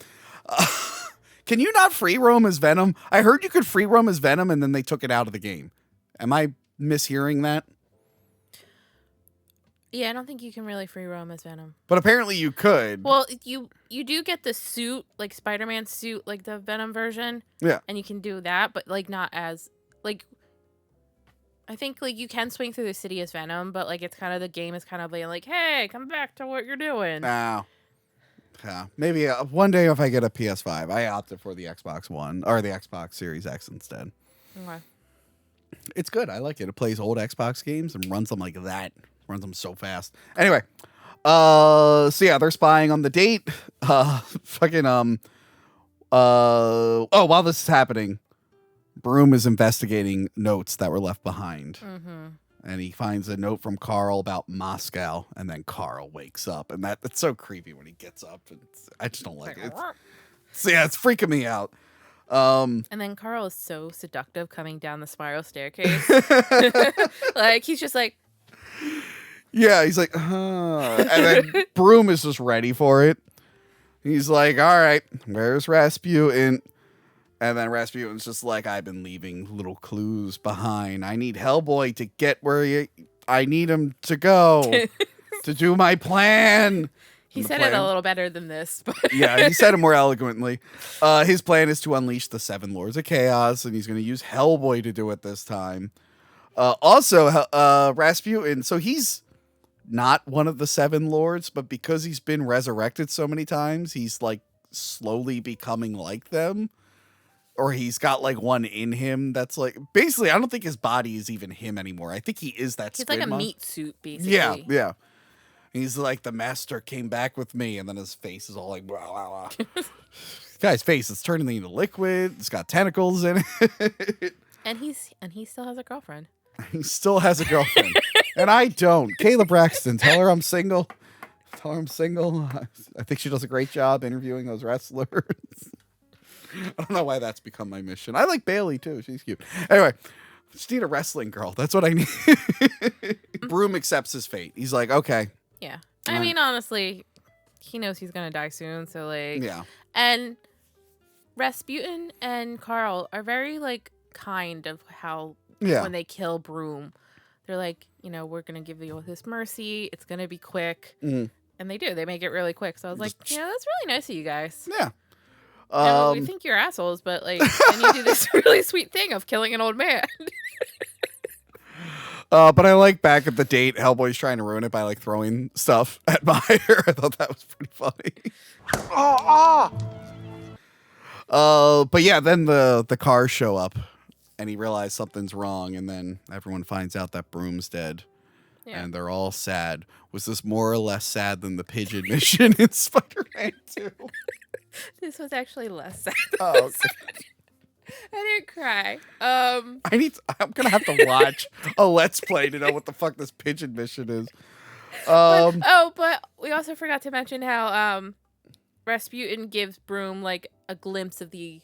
Can you not free roam as Venom? I heard you could free roam as Venom, and then they took it out of the game. Am I mishearing that? Yeah, I don't think you can really free roam as Venom. But apparently you could. Well, you do get the suit, like Spider-Man's suit, like the Venom version. Yeah. And you can do that, but like not as like I think like you can swing through the city as Venom, but like it's kind of the game is kind of like, hey, come back to what you're doing. Wow. Yeah. Maybe one day if I get a PS5, I opted for the Xbox One or the Xbox Series X instead. Okay. It's good. I like it. It plays old Xbox games and runs them like that. Runs them so fast. Anyway, so yeah, they're spying on the date. While this is happening, Broom is investigating notes that were left behind. Mm-hmm. and he finds a note from Carl about Moscow, and then Carl wakes up, and that's so creepy when he gets up. And I just don't like it. It's freaking me out. And then Carl is so seductive coming down the spiral staircase. Like, he's just like... Yeah, he's like, and then Broom is just ready for it. He's like, all right, where's Rasputin? And then Rasputin's just like, I've been leaving little clues behind. I need Hellboy to get where I need him to go to do my plan. He said it a little better than this. But yeah, he said it more eloquently. His plan is to unleash the 7 Lords of Chaos, and he's going to use Hellboy to do it this time. Also, Rasputin, so he's not one of the 7 Lords, but because he's been resurrected so many times, he's like slowly becoming like them. Or he's got like one in him that's like, basically, I don't think his body is even him anymore. I think he is that He's like a meat suit, basically. Yeah. He's like, the master came back with me, and then his face is all like, blah, blah, blah. Guy's face is turning into liquid. It's got tentacles in it. And he still has a girlfriend. He still has a girlfriend. And I don't. Kayla Braxton, tell her I'm single. Tell her I'm single. I think she does a great job interviewing those wrestlers. I don't know why that's become my mission. I like Bailey, too. She's cute. Anyway, just need a wrestling girl. That's what I need. Broom accepts his fate. He's like, okay. Yeah. I mean, honestly, he knows he's going to die soon. So, like... Yeah. And Rasputin and Carl are very, like, kind of how... Yeah. When they kill Broom. They're like, we're going to give you this mercy. It's going to be quick. Mm-hmm. And they do. They make it really quick. So I was like, that's really nice of you guys. Yeah. We think you're assholes, but like, then you do this really sweet thing of killing an old man. But I like back at the date, Hellboy's trying to ruin it by like throwing stuff at Meyer. I thought that was pretty funny. But yeah, then the cars show up, and he realizes something's wrong, and then everyone finds out that Broom's dead. Yeah. And they're all sad. Was this more or less sad than the pigeon mission in Spider-Man 2? This was actually less sad. Oh, okay. I didn't cry. I'm gonna have to watch a Let's Play to know what the fuck this pigeon mission is. But we also forgot to mention how Rasputin gives Broom like a glimpse of the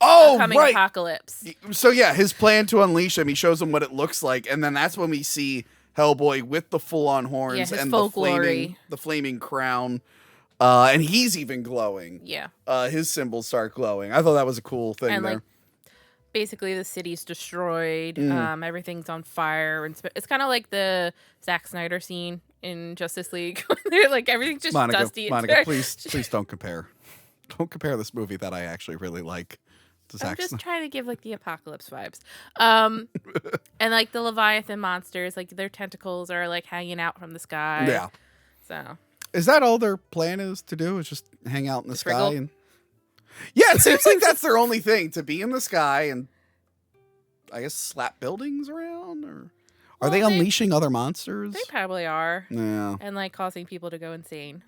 upcoming apocalypse. So yeah, his plan to unleash him, he shows him what it looks like, and then that's when we see Hellboy with the full-on horns and the flaming crown. And he's even glowing. Yeah. His symbols start glowing. I thought that was a cool thing and there. Like, basically, the city's destroyed. Everything's on fire. And it's kind of like the Zack Snyder scene in Justice League. They're like, everything's just dusty. Monica, please don't compare. Don't compare this movie that I actually really like to Zack Snyder. I'm just trying to give like the apocalypse vibes. And like the Leviathan monsters, like their tentacles are like hanging out from the sky. Yeah. So... Is that all their plan is to do? Is just hang out in the sky? And... Yeah, it seems like that's their only thing, to be in the sky and, I guess, slap buildings around? Or are they unleashing other monsters? They probably are. Yeah. And, like, causing people to go insane.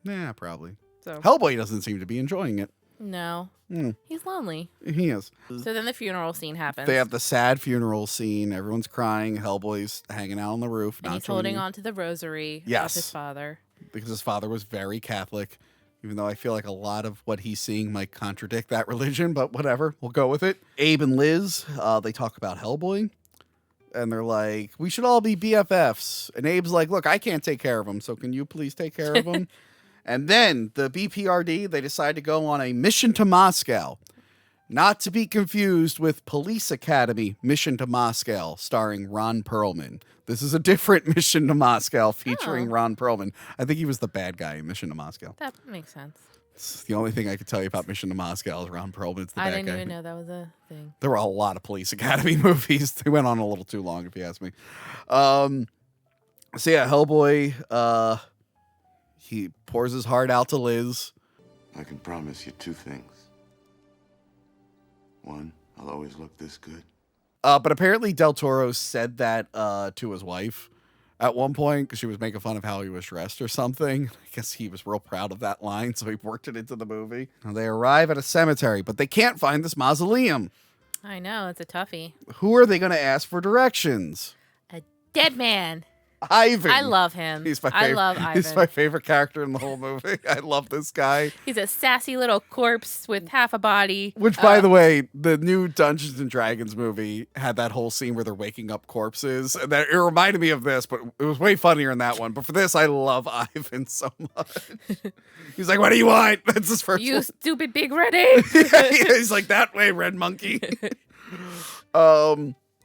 Yeah, probably. So Hellboy doesn't seem to be enjoying it. No. He's lonely. He is. So then the funeral scene happens. They have the sad funeral scene. Everyone's crying. Hellboy's hanging out on the roof. And he's holding on to the rosary of his father. Because his father was very Catholic, even though I feel like a lot of what he's seeing might contradict that religion, but whatever, we'll go with it. Abe and Liz, they talk about Hellboy, and they're like, we should all be BFFs. And Abe's like, look, I can't take care of him, so can you please take care of him? And then the BPRD, they decide to go on a mission to Moscow. Not to be confused with Police Academy Mission to Moscow, starring Ron Perlman. This is a different Mission to Moscow featuring Ron Perlman. I think he was the bad guy in Mission to Moscow. That makes sense. It's the only thing I could tell you about Mission to Moscow is Ron Perlman's the bad guy. I didn't even know that was a thing. There were a lot of Police Academy movies. They went on a little too long, if you ask me. So yeah, Hellboy, he pours his heart out to Liz. I can promise you 2 things. 1, I'll always look this good. But apparently Del Toro said that to his wife at one point because she was making fun of how he was dressed or something. I guess he was real proud of that line, so he worked it into the movie. Now they arrive at a cemetery, but they can't find this mausoleum. I know, it's a toughie. Who are they going to ask for directions? A Dead man. Ivan. I love him. He's my favorite. I love Ivan. He's my favorite character in the whole movie. I love this guy. He's a sassy little corpse with half a body. Which, by the way, the new Dungeons and Dragons movie had that whole scene where they're waking up corpses. And it reminded me of this, but it was way funnier in that one. But for this, I love Ivan so much. He's like, "What do you want?" That's his first. You stupid big red ape. He's like, "That way, red monkey."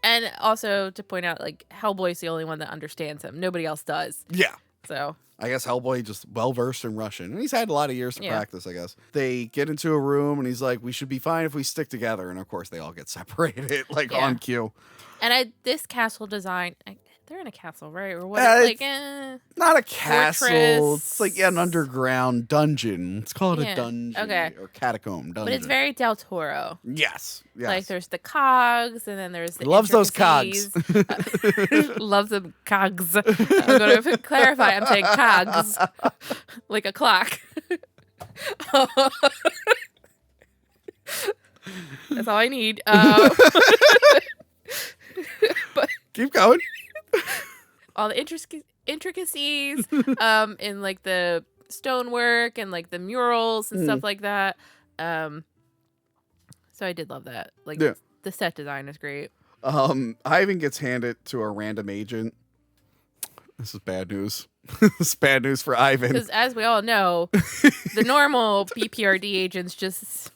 And also to point out, like, Hellboy's the only one that understands him. Nobody else does. Yeah. So I guess Hellboy just well-versed in Russian. And he's had a lot of years to practice, I guess. They get into a room, and he's like, "We should be fine if we stick together." And, of course, they all get separated, like, on cue. And this castle design... They're in a castle, right? Or what? Not a castle. Fortress. It's like an underground dungeon. Let's call it a dungeon. Okay. Or catacomb dungeon. But it's very Del Toro. Yes. Like, there's the cogs, and then there's the loves those cogs. Loves them cogs. I'm going to clarify. I'm saying cogs. Like a clock. That's all I need. But keep going. All the intricacies in like the stonework and like the murals and stuff like that. So I did love that. Like the set design is great. Ivan gets handed to a random agent. This is bad news. This is bad news for Ivan. Because as we all know, the normal BPRD agents just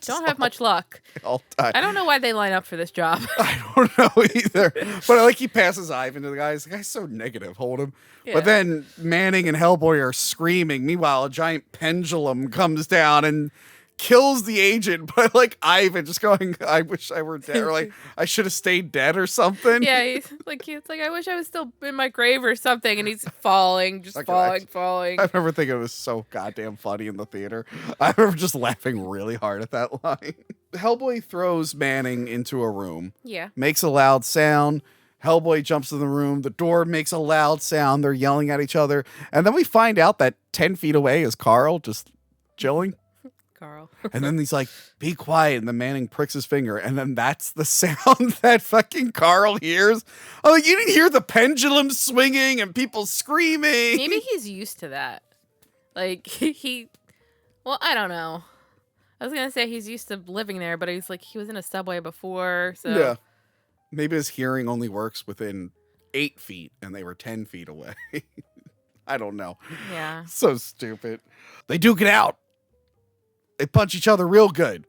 don't have much luck. All time. I don't know why they line up for this job. I don't know either. But like he passes Ivan to the guy. The guy's so negative. Hold him. Yeah. But then Manning and Hellboy are screaming. Meanwhile, a giant pendulum comes down and kills the agent. But like Ivan just going, "I wish I were dead," or like, "I should have stayed dead," or something. Yeah, it's like "I wish I was still in my grave," or something, and he's falling, just falling. I remember thinking it was so goddamn funny in the theater. I remember just laughing really hard at that line. Hellboy throws Manning into a room. Yeah. Makes a loud sound. Hellboy jumps in the room. The door makes a loud sound. They're yelling at each other. And then we find out that 10 feet away is Carl just chilling. Carl. And then he's like, "Be quiet." And the Manning pricks his finger. And then that's the sound that fucking Carl hears. Oh, like, you didn't hear the pendulum swinging and people screaming. Maybe he's used to that. Like, well, I don't know. I was going to say he's used to living there, but he's like, he was in a subway before. So yeah. Maybe his hearing only works within 8 feet and they were 10 feet away. I don't know. Yeah. So stupid. They duke it out. They punch each other real good.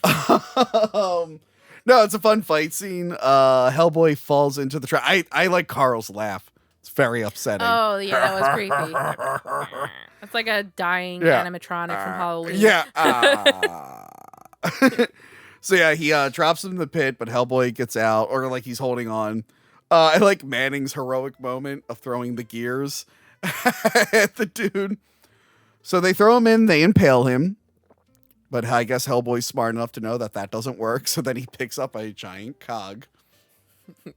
No, it's a fun fight scene. Hellboy falls into the trap. I like Carl's laugh. It's very upsetting. Oh, yeah, that was creepy. It's like a dying animatronic from Halloween. Yeah. So yeah, he drops him in the pit, but Hellboy gets out, or like he's holding on. I like Manning's heroic moment of throwing the gears at the dude. So they throw him in, they impale him. But I guess Hellboy's smart enough to know that that doesn't work. So then he picks up a giant cog.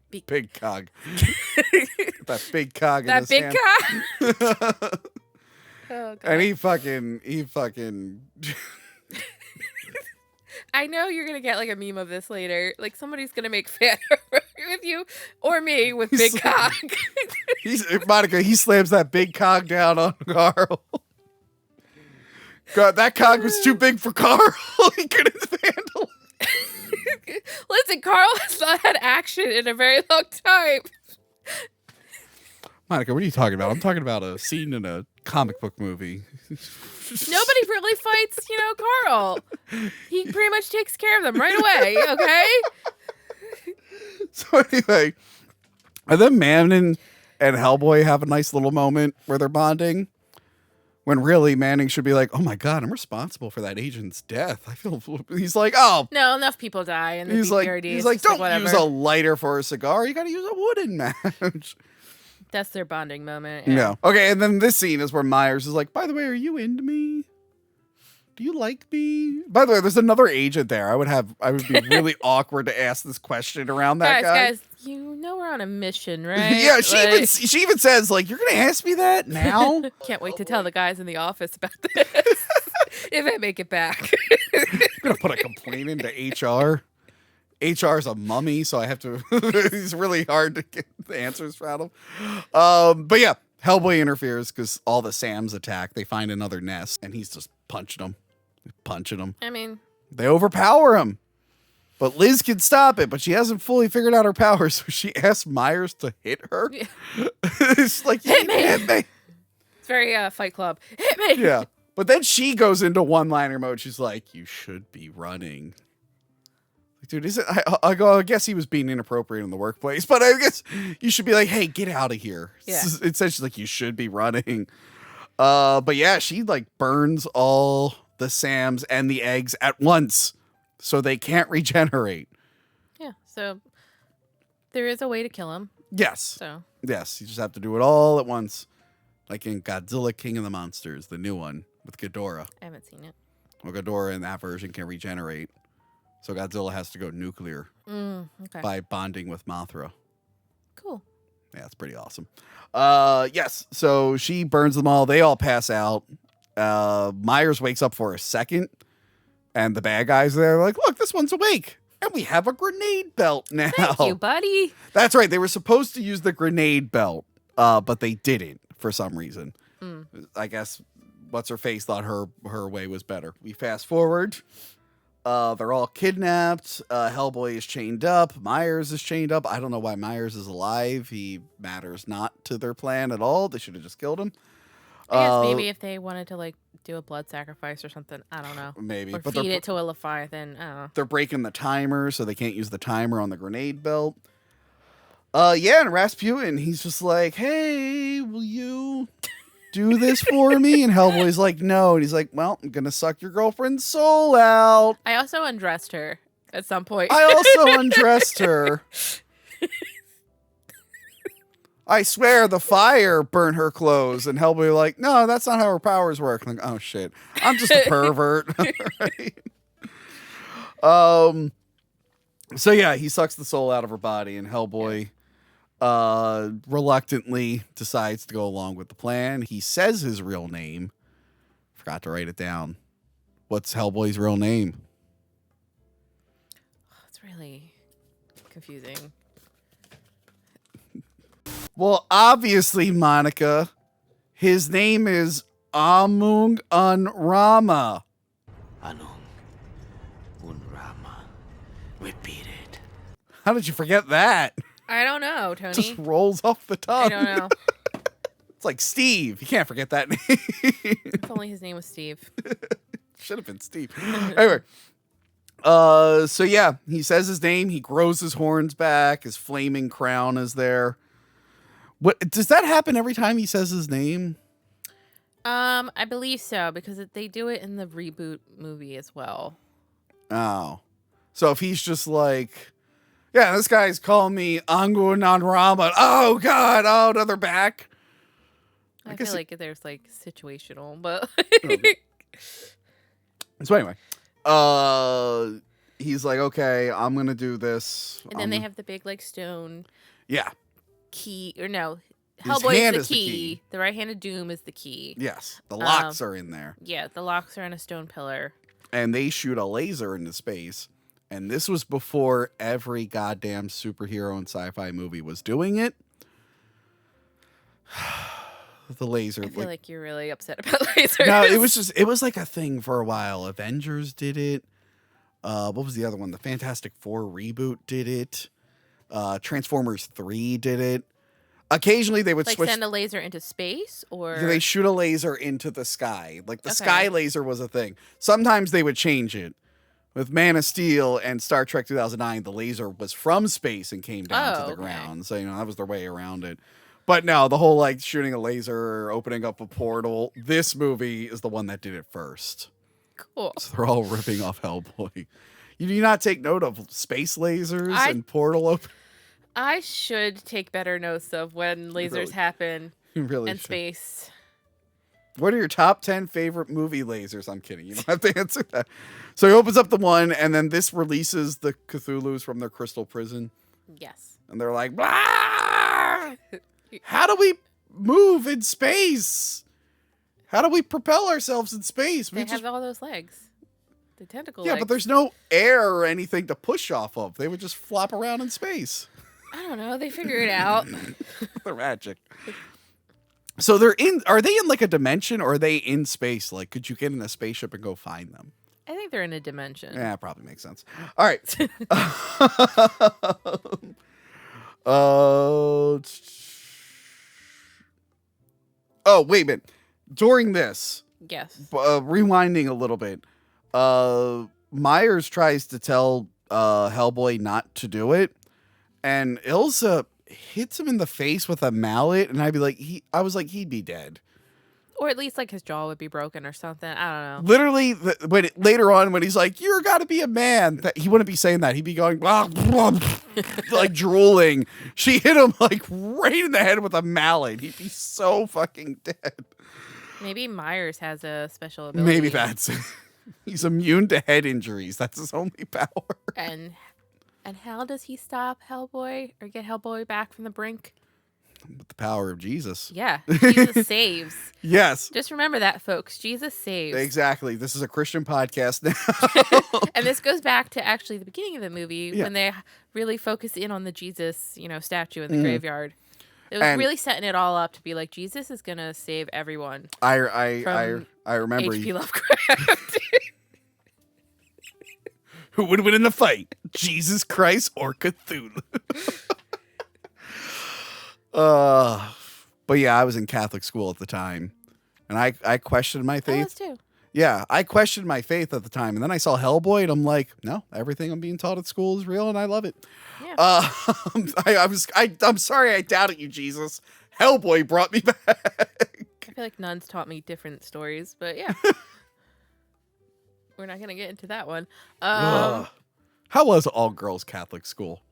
Big cog. That big cog in his hand. That big cog? Oh, God. And he fucking... I know you're going to get like a meme of this later. Like somebody's going to make fan art with you or me with big cog. Monica, he slams that big cog down on Carl. God, that cog was too big for Carl. He couldn't handle it. Listen, Carl has not had action in a very long time. Monica, what are you talking about? I'm talking about a scene in a comic book movie. Nobody really fights, Carl. He pretty much takes care of them right away, okay? So anyway, and then Manning and Hellboy have a nice little moment where they're bonding. When really Manning should be like, "Oh my God, I'm responsible for that agent's death." I feel he's like, "Oh no, enough people die." And he's like, "Don't use a lighter for a cigar. You got to use a wooden match." That's their bonding moment. Yeah. No. Okay, and then this scene is where Myers is like, "By the way, are you into me? Do you like me?" By the way, there's another agent there. I would be really awkward to ask this question around that guy. Guys, we're on a mission, right? Yeah, she even says, like, "You're gonna ask me that now?" Can't wait to tell the guys in the office about this. If I make it back. I'm gonna put a complaint into HR. HR's a mummy, so I have to. It's really hard to get the answers from him. But yeah, Hellboy interferes because all the Sams attack. They find another nest, and he's just punching them. I mean, they overpower him. But Liz can stop it, but she hasn't fully figured out her powers, so she asks Myers to hit her. Yeah. It's like, hit me. It's very Fight Club. Hit me. Yeah. But then she goes into one-liner mode. She's like, you should be running. Like, dude, I guess he was being inappropriate in the workplace, but I guess you should be like, hey, get out of here. Yeah. It says she's like, you should be running. But yeah, she like burns all the Sams and the eggs at once. So they can't regenerate. Yeah, so there is a way to kill him. Yes. So yes, you just have to do it all at once. Like in Godzilla King of the Monsters, the new one with Ghidorah. I haven't seen it. Well, Ghidorah in that version can regenerate. So Godzilla has to go nuclear by bonding with Mothra. Cool. Yeah, it's pretty awesome. Yes, so she burns them all. They all pass out. Myers wakes up for a second. And the bad guys are there like, look, this one's awake. And we have a grenade belt now. Thank you, buddy. That's right. They were supposed to use the grenade belt, but they didn't for some reason. I guess what's-her-face thought her way was better. We fast forward. They're all kidnapped. Hellboy is chained up. Myers is chained up. I don't know why Myers is alive. He matters not to their plan at all. They should have just killed him. I guess maybe if they wanted to like do a blood sacrifice or something, I don't know. Maybe. Or but feed it to a Leviathan. I don't know. They're breaking the timer, so they can't use the timer on the grenade belt. Yeah, and Rasputin, he's just like, hey, will you do this for me? And Hellboy's like, no. And he's like, well, I'm going to suck your girlfriend's soul out. I also undressed her at some point. I also undressed her. I swear the fire burnt her clothes. And Hellboy like, no, that's not how her powers work. I'm like, oh, shit. I'm just a pervert. Right? So, yeah, he sucks the soul out of her body. And Hellboy reluctantly decides to go along with the plan. He says his real name. Forgot to write it down. What's Hellboy's real name? Oh, it's really confusing. Well, obviously, Monica, his name is Amung Unrama. Anung Unrama. Repeat it. How did you forget that? I don't know, Tony. Just rolls off the tongue. I don't know. It's like Steve. You can't forget that name. If only his name was Steve. Should have been Steve. Anyway. So yeah, he says his name. He grows his horns back. His flaming crown is there. What does that happen every time he says his name? I believe so because they do it in the reboot movie as well. Oh, so if he's just like, yeah, this guy's calling me Angu Nanrama. Oh God, oh, another back. I feel like there's like situational, but so anyway, he's like, okay, I'm gonna do this, and then they have the big like stone. Yeah. Key or no, Hellboy is the key. The right hand of Doom is the key. Yes, the locks are in there. Yeah, the locks are in a stone pillar. And they shoot a laser into space. And this was before every goddamn superhero and sci-fi movie was doing it. The laser. I feel like you're really upset about lasers. No, it was like a thing for a while. Avengers did it. What was the other one? The Fantastic Four reboot did it. Transformers 3 did it. Occasionally they would like switch. Send a laser into space, or they shoot a laser into the sky. Like the sky laser was a thing. Sometimes they would change it. With Man of Steel and Star Trek 2009, the laser was from space and came down to the ground. So that was their way around it. But no, the whole like shooting a laser or opening up a portal. This movie is the one that did it first. Cool. So they're all ripping off Hellboy. You do not take note of space lasers and portal open. I should take better notes of when lasers happen in space. What are your top 10 favorite movie lasers? I'm kidding. You don't have to answer that. So he opens up the one, and then this releases the Cthulhus from their crystal prison. Yes. And they're like, blah! How do we move in space? How do we propel ourselves in space? They have all those legs. The tentacle Yeah, legs. but there's no air or anything to push off of. They would just flop around in space. I don't know. They figure it out. The magic. So are they in like a dimension or are they in space? Like, could you get in a spaceship and go find them? I think they're in a dimension. Yeah, probably makes sense. All right. Oh, wait a minute. During this, Yes. Rewinding a little bit, Myers tries to tell Hellboy not to do it, and Elsa hits him in the face with a mallet, and I was like, he'd be dead. Or at least like his jaw would be broken or something. I don't know. Literally, later on when he's like, "You're gotta be a man," he wouldn't be saying that. He'd be going, like drooling. She hit him like right in the head with a mallet. He'd be so fucking dead. Maybe Myers has a special ability. Maybe that's it. He's immune to head injuries. That's his only power. And how does he stop Hellboy or get Hellboy back from the brink? With the power of Jesus. Yeah, Jesus saves. Yes. Just remember that, folks. Jesus saves. Exactly. This is a Christian podcast now. And this goes back to actually the beginning of the movie when they really focus in on the Jesus, statue in the graveyard. It was really setting it all up to be like, Jesus is gonna save everyone. I remember H.P. Lovecraft. Who would win in the fight? Jesus Christ or Cthulhu? But yeah, I was in Catholic school at the time, and I questioned my I faith. was too. Yeah, I questioned my faith at the time, and then I saw Hellboy, and I'm like, no, everything I'm being taught at school is real, and I love it. Yeah. I'm sorry I doubted you, Jesus. Hellboy brought me back. I feel like nuns taught me different stories, but yeah. We're not gonna get into that one. How was all girls Catholic school?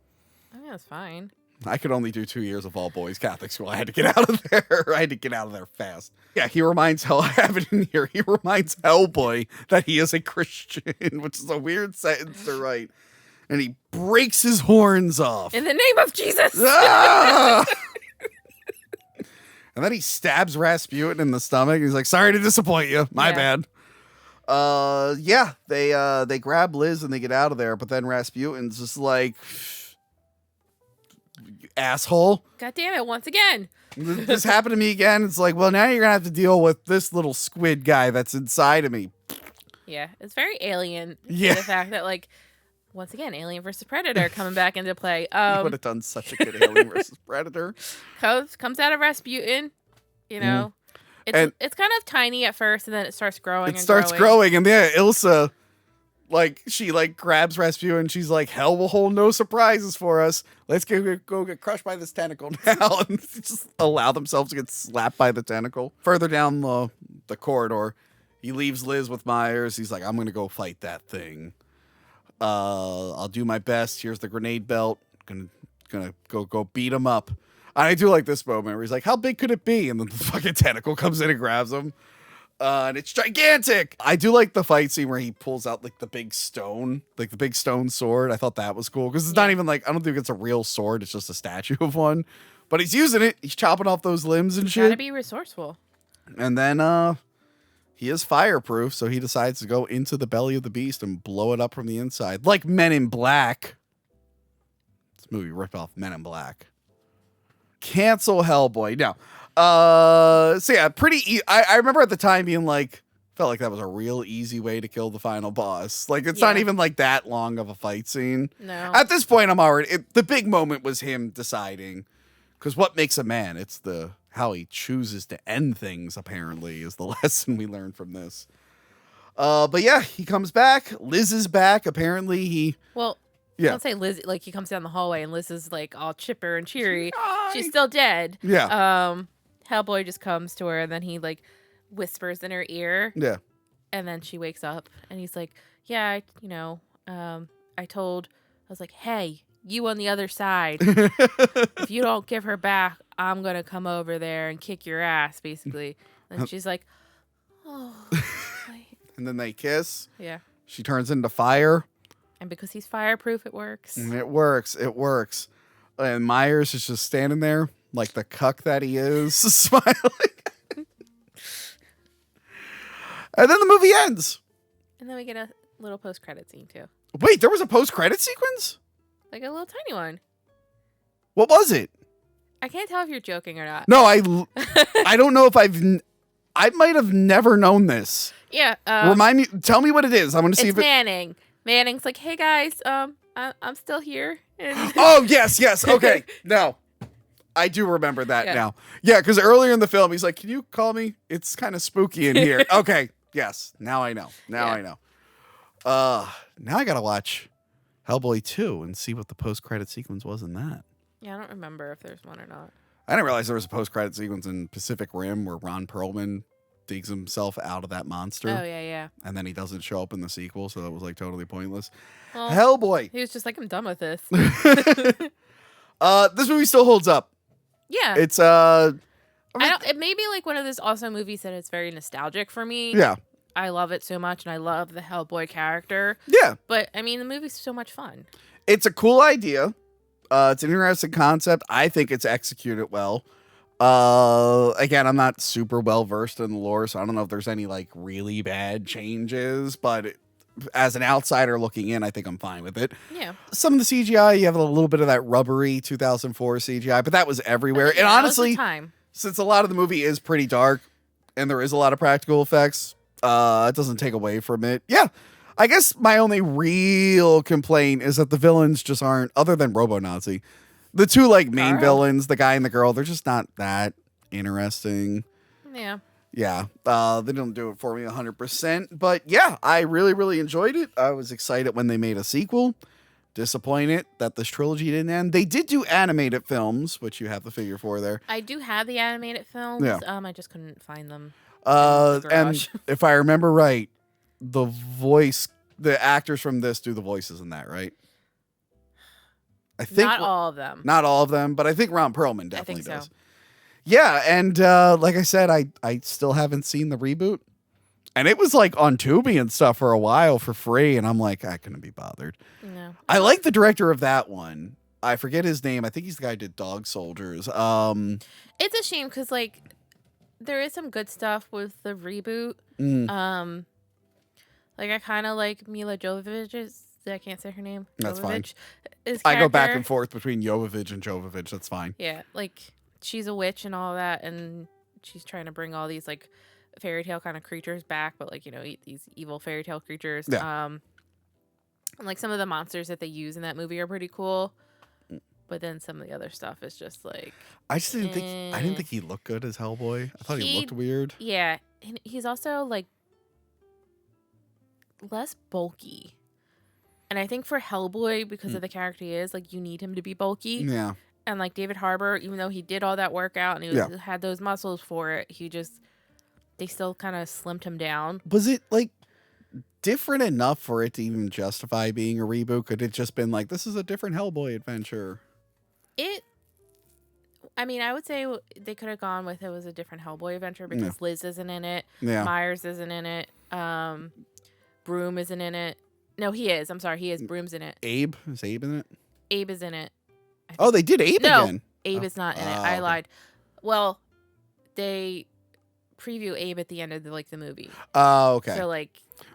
I think that's fine. I could only do 2 years of all boys Catholic school. I had to get out of there. I had to get out of there fast. Yeah, he reminds I have it in here. He reminds Hellboy that he is a Christian, which is a weird sentence to write. And he breaks his horns off. In the name of Jesus. Ah! And then he stabs Rasputin in the stomach. He's like, "Sorry to disappoint you. My bad." Yeah, they grab Liz and they get out of there. But then Rasputin's just like, asshole. God damn it, once again. This happened to me again. It's like, well, now you're going to have to deal with this little squid guy that's inside of me. Yeah, it's very Alien. Yeah. The fact that, like, once again, Alien versus Predator coming back into play. You would have done such a good Alien versus Predator. Comes out of Rasputin, It's kind of tiny at first, and then it starts growing. It starts growing, and yeah, Elsa, she grabs Rasputin. She's like, "Hell will hold no surprises for us. Let's go get crushed by this tentacle now," and just allow themselves to get slapped by the tentacle. Further down the corridor, he leaves Liz with Myers. He's like, "I'm gonna go fight that thing. I'll do my best. Here's the grenade belt. Gonna go beat him up." And I do like this moment where he's like, "How big could it be?" And then the fucking tentacle comes in and grabs him. And it's gigantic. I do like the fight scene where he pulls out the big stone sword. I thought that was cool because it's not even I don't think it's a real sword. It's just a statue of one. But he's using it. He's chopping off those limbs and shit. Gotta be resourceful. And then he is fireproof, so he decides to go into the belly of the beast and blow it up from the inside, like Men in Black. This movie ripped off Men in Black. Cancel Hellboy. No. So yeah, pretty. I remember at the time being felt like that was a real easy way to kill the final boss. It's not even that long of a fight scene. No. At this point, I'm already. The big moment was him deciding, because what makes a man? It's how he chooses to end things. Apparently, is the lesson we learned from this. But yeah, he comes back. Liz is back. Apparently, Yeah. Don't say Liz, he comes down the hallway and Liz is all chipper and cheery. She's still dead. Yeah. Hellboy just comes to her and then he whispers in her ear. Yeah. And then she wakes up and he's like, yeah, I was like, hey, you on the other side. If you don't give her back, I'm going to come over there and kick your ass, basically. And she's like, oh. And then they kiss. Yeah. She turns into fire. And because he's fireproof, it works. It works. And Myers is just standing there like the cuck that he is, smiling. And then the movie ends. And then we get a little post-credit scene, too. Wait, there was a post-credit sequence? Like a little tiny one. What was it? I can't tell if you're joking or not. No, I don't know if I might have never known this. Yeah. Remind me, tell me what it is. I want to see if Manning. Manning's like, hey guys, I'm still here. Oh, yes. Okay. No. I do remember that now. Yeah, because earlier in the film, he's like, can you call me? It's kind of spooky in here. Okay. Yes. Now I know. I know. Now I got to watch Hellboy 2 and see what the post-credit sequence was in that. Yeah, I don't remember if there's one or not. I didn't realize there was a post-credit sequence in Pacific Rim where Ron Perlman digs himself out of that monster. Oh, yeah. And then he doesn't show up in the sequel, so it was like totally pointless. Well, Hellboy. He was just like, I'm done with this. This movie still holds up. Yeah. It's it may be like one of those awesome movies that it's very nostalgic for me. Yeah. I love it so much, and I love the Hellboy character. Yeah. But, I mean, the movie's so much fun. It's a cool idea. It's an interesting concept. I think it's executed well. Again, I'm not super well versed in the lore, so I don't know if there's any like really bad changes, but as an outsider looking in, I think I'm fine with it. Yeah. Some of the CGI, you have a little bit of that rubbery 2004 CGI, but that was everywhere. Yeah, and honestly, time. Since a lot of the movie is pretty dark and there is a lot of practical effects, it doesn't take away from it. Yeah. I guess my only real complaint is that the villains just aren't, other than Robo-Nazi, the two like main villains, the guy and the girl, they're just not that interesting. Yeah. Yeah. They don't do it for me 100%. But yeah, I really, really enjoyed it. I was excited when they made a sequel. Disappointed that this trilogy didn't end. They did do animated films, which you have the figure for there. I do have the animated films. Yeah. I just couldn't find them. And if I remember right, the actors from this do the voices in that, right? I think not all of them. Not all of them, but I think Ron Perlman definitely does. So. Yeah, and like I said, I still haven't seen the reboot. And it was like on Tubi and stuff for a while for free, and I'm like, I couldn't be bothered. No. I like the director of that one. I forget his name. I think he's the guy who did Dog Soldiers. It's a shame because like there is some good stuff with the reboot. Like I kind of like Milla Jovovich's. I can't say her name. That's Jovovich, fine. I go back and forth between Jovovich and Jovovich. That's fine. Yeah, like she's a witch and all that, and she's trying to bring all these like fairy tale kind of creatures back, but like these evil fairy tale creatures. Yeah. And like some of the monsters that they use in that movie are pretty cool, but then some of the other stuff is just like I just didn't think he looked good as Hellboy. I thought he looked weird. Yeah, and he's also like less bulky. And I think for Hellboy, because of the character he is, like you need him to be bulky. Yeah. And like David Harbour, even though he did all that workout and he had those muscles for it, they still kind of slimmed him down. Was it like different enough for it to even justify being a reboot? Could it just been like, this is a different Hellboy adventure? I mean, I would say they could have gone with it was a different Hellboy adventure because Liz isn't in it. Yeah. Myers isn't in it. Broom isn't in it. No, he is. I'm sorry. He is. Broom's in it. Abe? Is Abe in it? Abe is in it. Oh, they did Abe again. Abe is not in it. I lied. Well, they preview Abe at the end of the movie. Oh, okay. So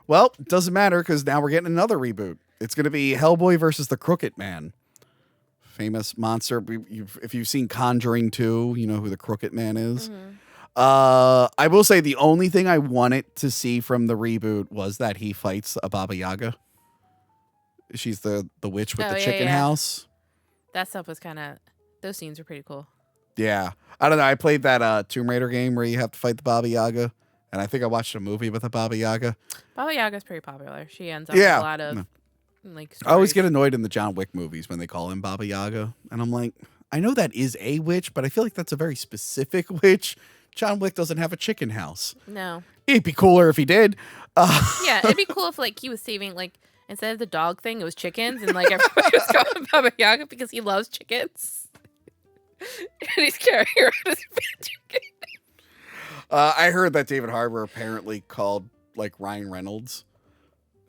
well, it doesn't matter because now we're getting another reboot. It's going to be Hellboy versus the Crooked Man. Famous monster. If you've seen Conjuring 2, you know who the Crooked Man is. Mm-hmm. I will say the only thing I wanted to see from the reboot was that he fights a Baba Yaga. She's the witch with the chicken house. That stuff was those scenes were pretty cool. Yeah. I don't know. I played that Tomb Raider game where you have to fight the Baba Yaga. And I think I watched a movie with a Baba Yaga. Baba Yaga's pretty popular. She ends up with a lot of stories. I always get annoyed in the John Wick movies when they call him Baba Yaga. And I'm like, I know that is a witch, but I feel like that's a very specific witch. John Wick doesn't have a chicken house. No. It'd be cooler if he did. Yeah, it'd be cool if he was saving instead of the dog thing, it was chickens, and everybody was calling Baba Yaga because he loves chickens. And he's carrying around his chicken. I heard that David Harbour apparently called Ryan Reynolds.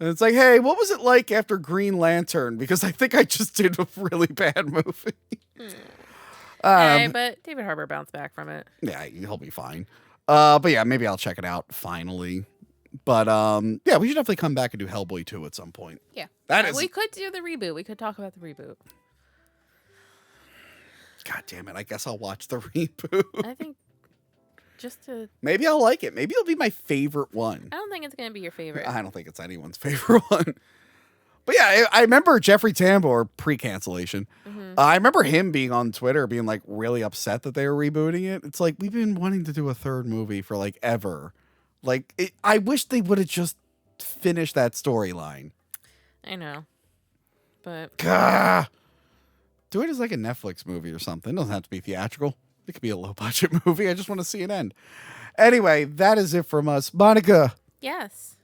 And it's like, hey, what was it like after Green Lantern? Because I think I just did a really bad movie. But David Harbour bounced back from it. Yeah, he'll be fine. But yeah, maybe I'll check it out finally. But yeah, we should definitely come back and do Hellboy 2 at some point. Yeah. That is. We could do the reboot. We could talk about the reboot. God damn it. I guess I'll watch the reboot. I think just to. Maybe I'll like it. Maybe it'll be my favorite one. I don't think it's going to be your favorite. I don't think it's anyone's favorite one. But yeah, I remember Jeffrey Tambor pre-cancellation. Mm-hmm. I remember him being on Twitter being like really upset that they were rebooting it. It's like, we've been wanting to do a third movie for like ever. Like, I wish they would have just finished that storyline. I know. But. Gah! Do it as like a Netflix movie or something. It doesn't have to be theatrical. It could be a low budget movie. I just want to see it end. Anyway, that is it from us. Monica. Yes.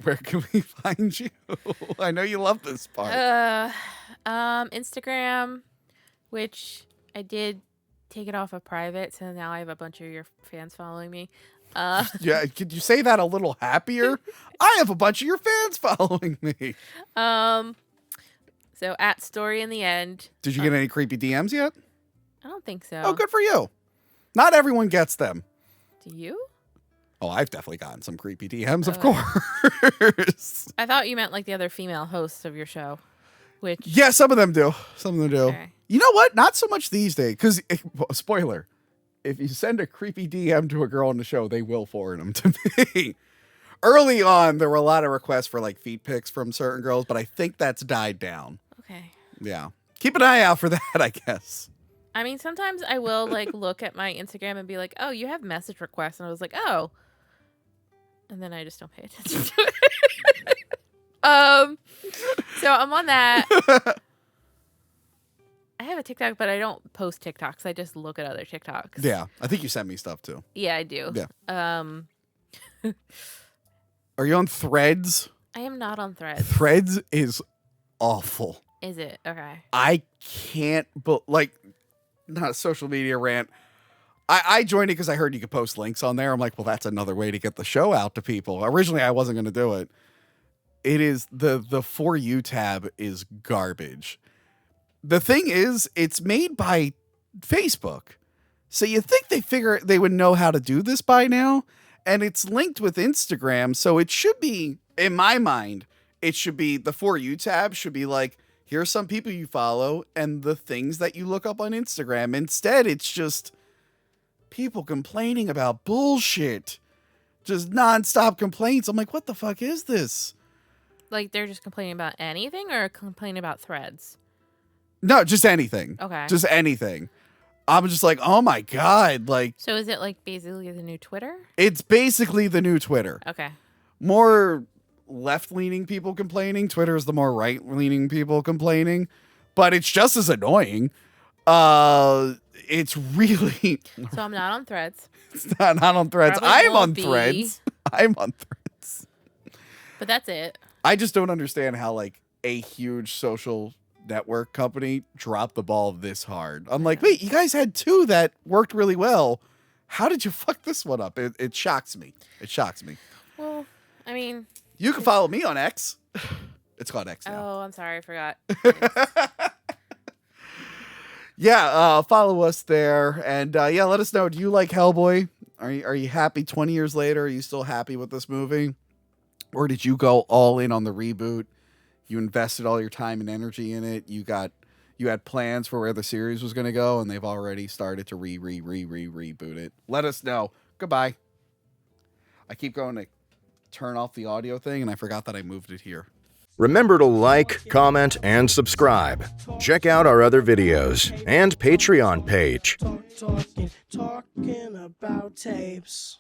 Where can we find you? I know you love this part. Instagram, which I did take it off of private, so now I have a bunch of your fans following me. Yeah, could you say that a little happier? I have a bunch of your fans following me. So at Story in the End. Did you get any creepy DMs yet? I don't think so. Oh, good for you. Not everyone gets them. Do you? Oh, I've definitely gotten some creepy DMs, of course. I thought you meant like the other female hosts of your show. Which yeah, some of them do. Some of them do. Okay. You know what? Not so much these days. Because, spoiler, if you send a creepy DM to a girl on the show, they will forward them to me. Early on, there were a lot of requests for like feet pics from certain girls, but I think that's died down. Okay. Yeah. Keep an eye out for that, I guess. I mean, sometimes I will like look at my Instagram and be like, oh, you have message requests. And I was like, oh. And then I just don't pay attention to it. So I'm on that. I have a TikTok, but I don't post TikToks. I just look at other TikToks. Yeah. I think you sent me stuff too. Yeah, I do. Yeah. Are you on Threads? I am not on Threads. Threads is awful. Is it? Okay. I can't, like, not a social media rant. I joined it because I heard you could post links on there. I'm like, well, that's another way to get the show out to people. Originally, I wasn't going to do it. It is the For You tab is garbage. The thing is, it's made by Facebook. So you think they would know how to do this by now? And it's linked with Instagram. So it should be, in my mind, it should be the For You tab should be like, here are some people you follow and the things that you look up on Instagram. Instead, it's just people complaining about bullshit. Just nonstop complaints. I'm like, what the fuck is this? Like they're just complaining about anything or complaining about Threads? No, just anything. Okay. Just anything. I'm just like, oh my God. Like, so is it like basically the new Twitter? It's basically the new Twitter. Okay. More left-leaning people complaining. Twitter is the more right-leaning people complaining. But it's just as annoying. It's really... So I'm not on Threads. It's not on Threads. I'm on Threads. I'm on Threads. But that's it. I just don't understand how, like, a huge social network company dropped the ball this hard. I'm like, wait, you guys had two that worked really well. How did you fuck this one up? It shocks me. It shocks me. Well, I mean... You can follow me on X. It's called X now. Oh, I'm sorry. I forgot. Yeah, follow us there. And yeah, let us know. Do you like Hellboy? Are you happy 20 years later? Are you still happy with this movie? Or did you go all in on the reboot? You invested all your time and energy in it. You had plans for where the series was going to go, and they've already started to reboot it. Let us know. Goodbye. I keep going to turn off the audio thing, and I forgot that I moved it here. Remember to like, comment, and subscribe. Check out our other videos and Patreon page. Talking about tapes.